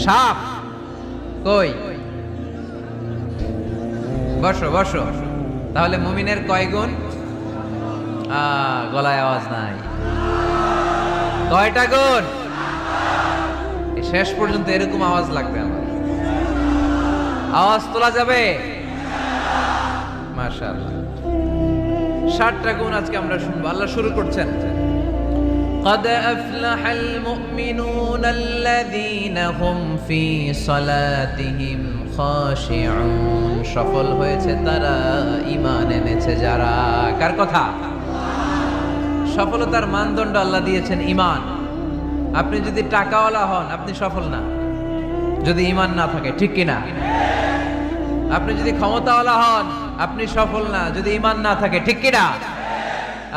Speaker 2: সাপ কই? বসো বসো। তাহলে মুমিনের কয় গুণ? গলায় আওয়াজ নাই। কয়টা গুণ? শেষ পর্যন্ত এরকম আওয়াজ লাগবে আমার। আওয়াজ তোলা যাবে? মাশাআল্লাহ। 7টা গুণ আজকে আমরা শুনবো। আল্লাহ শুরু করছেন, قد أفلح المؤمنون الذين هم في صلاتهم خاشعون। সফল হয়েছে তারা, ঈমান এনেছে যারা। কার কথা? সফলতার মানদণ্ড আল্লাহ দিয়েছেন ঈমান। আপনি যদি টাকাওয়ালা হন আপনি সফল না, যদি ঈমান না থাকে, ঠিক কিনা? আপনি যদি ক্ষমতাওয়ালা হন আপনি সফল না, যদি ঈমান না থাকে, ঠিক কিনা?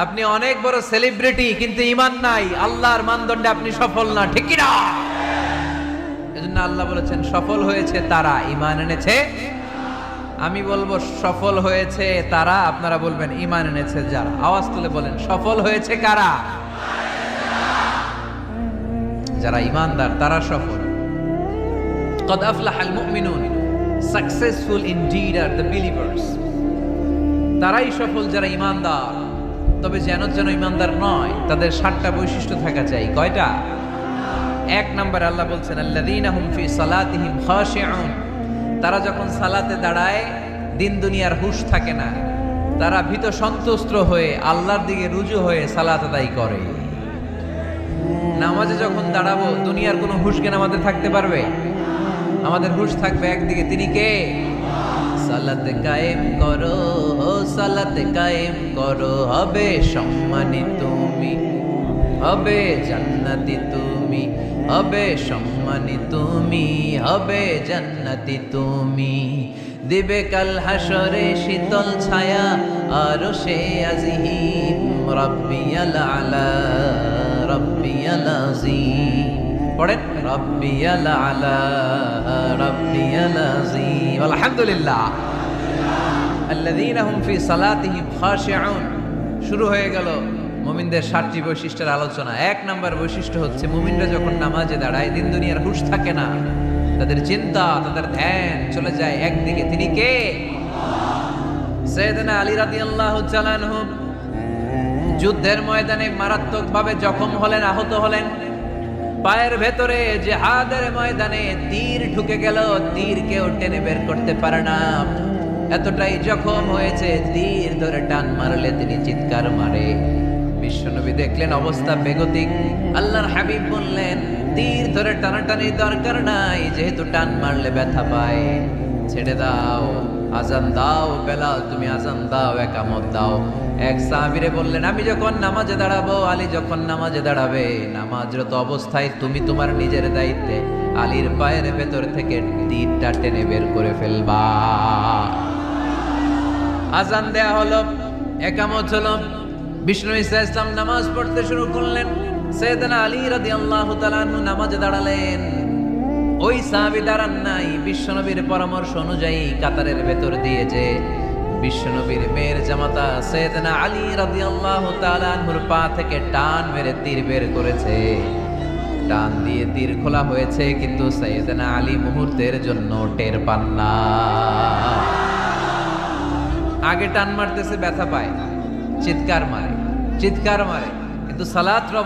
Speaker 2: আপনি অনেক বড় সেলিব্রিটি কিন্তু ঈমান নাই, আল্লাহর মানদণ্ডে আপনি সফল না, ঠিক কিনা? এজন্য আল্লাহ বলেছেন সফল হয়েছে তারা, ঈমান এনেছে। আমি বলবো সফল হয়েছে তারা, আপনারা বলবেন ঈমান এনেছে যারা। আওয়াজ তুলে বলেন সফল হয়েছে কারা? যারা ঈমানদার তারা সফল। قد أفلح المؤمنون, successful indeed are the believers. তারাই সফল যারা ঈমানদার। তবে যেন ঈমানদার নয়, তাদের 7টা বৈশিষ্ট্য থাকা চাই। কয়টা? 1 নম্বর আল্লাহ বলছেন আল্লাযীনা হুম ফি সালাতিহিম খাশিউন। তারা যখন সালাতে দাঁড়ায় দিন দুনিয়ার হুঁশ থাকে না, তারা ভীত সন্ত্রস্ত হয়ে আল্লাহর দিকে রুজু হয়ে সালাত আদায় করে। নামাজে যখন দাঁড়াবো দুনিয়ার কোনো হুঁশ জ্ঞান আমাদের থাকতে পারবে? আমাদের হুঁশ থাকবে একদিকে, তিনি কে? সালাত কায়েম করো, সালাত কায়েম করো, হবে সম্মানী তুমি, হবে জান্নাতি তুমি, হবে সম্মানী তুমি, হবে জান্নাতি তুমি। দিবে কাল হাসরে শীতল ছায়া আরশে আজিম, রাব্বিয়াল আলা রাব্বিয়াল আযীম। পড়েন রাব্বিয়াল আলা রাব্বিয়াল আযীম। আলহামদুলিল্লাহ। আল্লাযীনা হুম ফি সালাতিহিম খাশিউন। শুরু হয়ে গেল মুমিনদের 7টি বৈশিষ্ট্যের আলোচনা। 1 নম্বর বৈশিষ্ট্য হচ্ছে মুমিনরা যখন নামাজে দাঁড়ায় দিন দুনিয়ার হুঁশ থাকে না, তাদের চিন্তা, তাদের ধ্যান চলে যায় একদিকে, তিনি কে? সাইয়েদনা আলী রাদিয়াল্লাহু তাআলা আনহু যুদ্ধের ময়দানে মারাত্মকভাবে জখম হলেন, আহত হলেন। পায়ের ভেতরে জিহাদের ময়দানে তীর ঢুকে গেল, তীর কেউ টেনে বের করতে পারে না। এতটাই জখম হয়েছে, তীর ধরে টান মারলে তিনি চিৎকার মারে। বিশ্বনবী দেখলেন অবস্থা বেগতিক। আল্লাহর হাবিব বললেন তীর ভিতরে টানাটানি দরকার নাই, যেহেতু টান মারলে ব্যথা পায়। ছেড়ে দাও, আজান দাও বেলাল, তুমি আজান দাও, একামত দাও। এক সাহাবীরে বললেন, আমি যখন নামাজে দাঁড়াবো, আলী যখন নামাজে দাঁড়াবে, নামাজরত অবস্থায় তুমি তোমার নিজের দায়িত্বে আলীর পায়ের ভেতর থেকে তীরটা টেনে বের করে ফেলবা। আজান দেয়া হলো, একামত হলো, বিষ্ণু ঈসা ইসলাম নামাজ পড়তে শুরু করলেন। সাইয়েদনা আলী রাদিয়াল্লাহু তাআলা আনহু নামাজে দাঁড়ালেন। ওই সাহাবী দাঁড়ান নাই, বিশ্বনবীর পরামর্শ অনুযায়ী কাতারের ভেতর দিয়ে যে বিশ্বনবীর মেয়ের জামাতা সাইয়েদনা আলী রাদিয়াল্লাহু তাআলা আনহুর পা থেকে টান মেরে তীর বের করেছে। টান দিয়ে তীর খোলা হয়েছে, কিন্তু সাইয়েদনা আলী মুহূর্তের জন্য টের পান না। আগে টান মারতেছে, ব্যথা পায়, চিৎকার মারে, কিন্তু সালাতের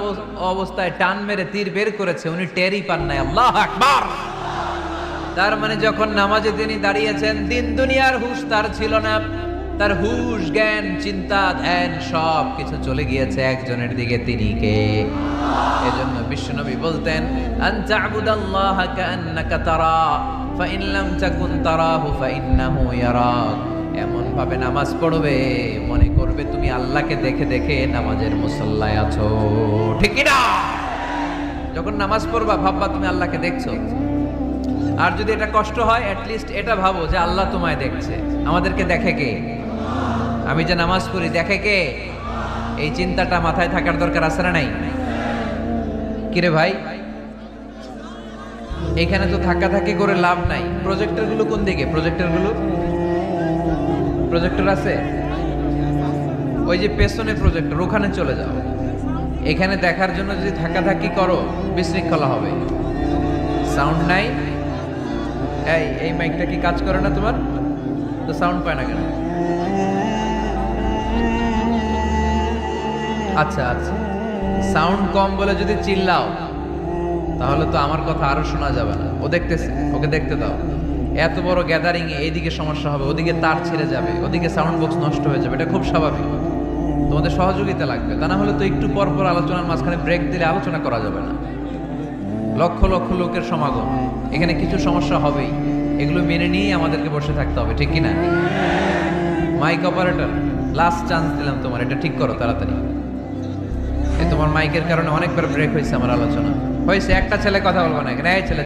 Speaker 2: অবস্থায় টান মেরে তীর বের করেছে, উনি টেরই পান নাই। আল্লাহু আকবার। তার মানে যখন নামাজে তিনি দাঁড়িয়েছেন, দিন দুনিয়ার হুঁশ তার ছিল না। তার হুঁশ, জ্ঞান, চিন্তা, ধ্যান সব কিছু চলে গিয়েছে একজনের দিকে, তিনি কে? এজন্য বিশ্বনবী বলতেন, আন তা'বুদাল্লাহা কাআন্নাকা তারা ফাইন লাম তাকুন তারাহু ফাইন্নাহু ইয়ারাক। এমন ভাবে নামাজ পড়বে, মনে করবে তুমি আল্লাহকে দেখে দেখে নামাজের মুসল্লায় আছো, ঠিক কি না? যখন নামাজ পড়বা ভাববা তুমি আল্লাহকে দেখছো। আর যদি এটা কষ্ট হয়, অ্যাটলিস্ট এটা ভাবো যে আল্লাহ তোমায় দেখছে। আমাদেরকে দেখে কে? আমি যে নামাজ পড়ি দেখে কে? এই চিন্তাটা মাথায় থাকার দরকার আছে না নাই? কিরে ভাই, এখানে তো ধাক্কাধাক্কি করে লাভ নাই। প্রজেক্টরগুলো কোন দিকে? প্রজেক্টর আছে ওই যে পেছনে প্রজেক্টর, ওখানে চলে যাও। এখানে দেখার জন্য যদি ধাক্কাধাক্কি করো বিশৃঙ্খলা হবে। সাউন্ড নাই। এই মাইকটা কি কাজ করে না তোমার? তো সাউন্ড পায় না কেন? আচ্ছা, সাউন্ড কম বলে যদি চিল্লাও তাহলে তো আমার কথা আরো শোনা যাবে না। ও দেখতেছে, ওকে দেখতে দাও। এত বড় গ্যাদারিং এ এইদিকে সমস্যা হবে, ওদিকে তার ছিঁড়ে যাবে, ওদিকে সাউন্ড বক্স নষ্ট হয়ে যাবে, এটা খুব স্বাভাবিক। তোমাদের সহযোগিতা লাগবে, তা না হলে তো একটু পর পর আলোচনার মাঝখানে ব্রেক দিলে আলোচনা করা যাবে না। লক্ষ লক্ষ লোকের সমাগম, এখানে কিছু সমস্যা হবেই, এগুলো মেনে নিয়েই আমাদেরকে বসে থাকতে হবে, ঠিক কিনা? মাইক অপারেটর, লাস্ট চান্স দিলাম তোমার, এটা ঠিক করো তাড়াতাড়ি। তোমার মাইকের কারণে অনেকবার ব্রেক হয়েছে আমার আলোচনা। হয়েছে, একটা ছেলে কথা বলবো না এখানে। এই ছেলে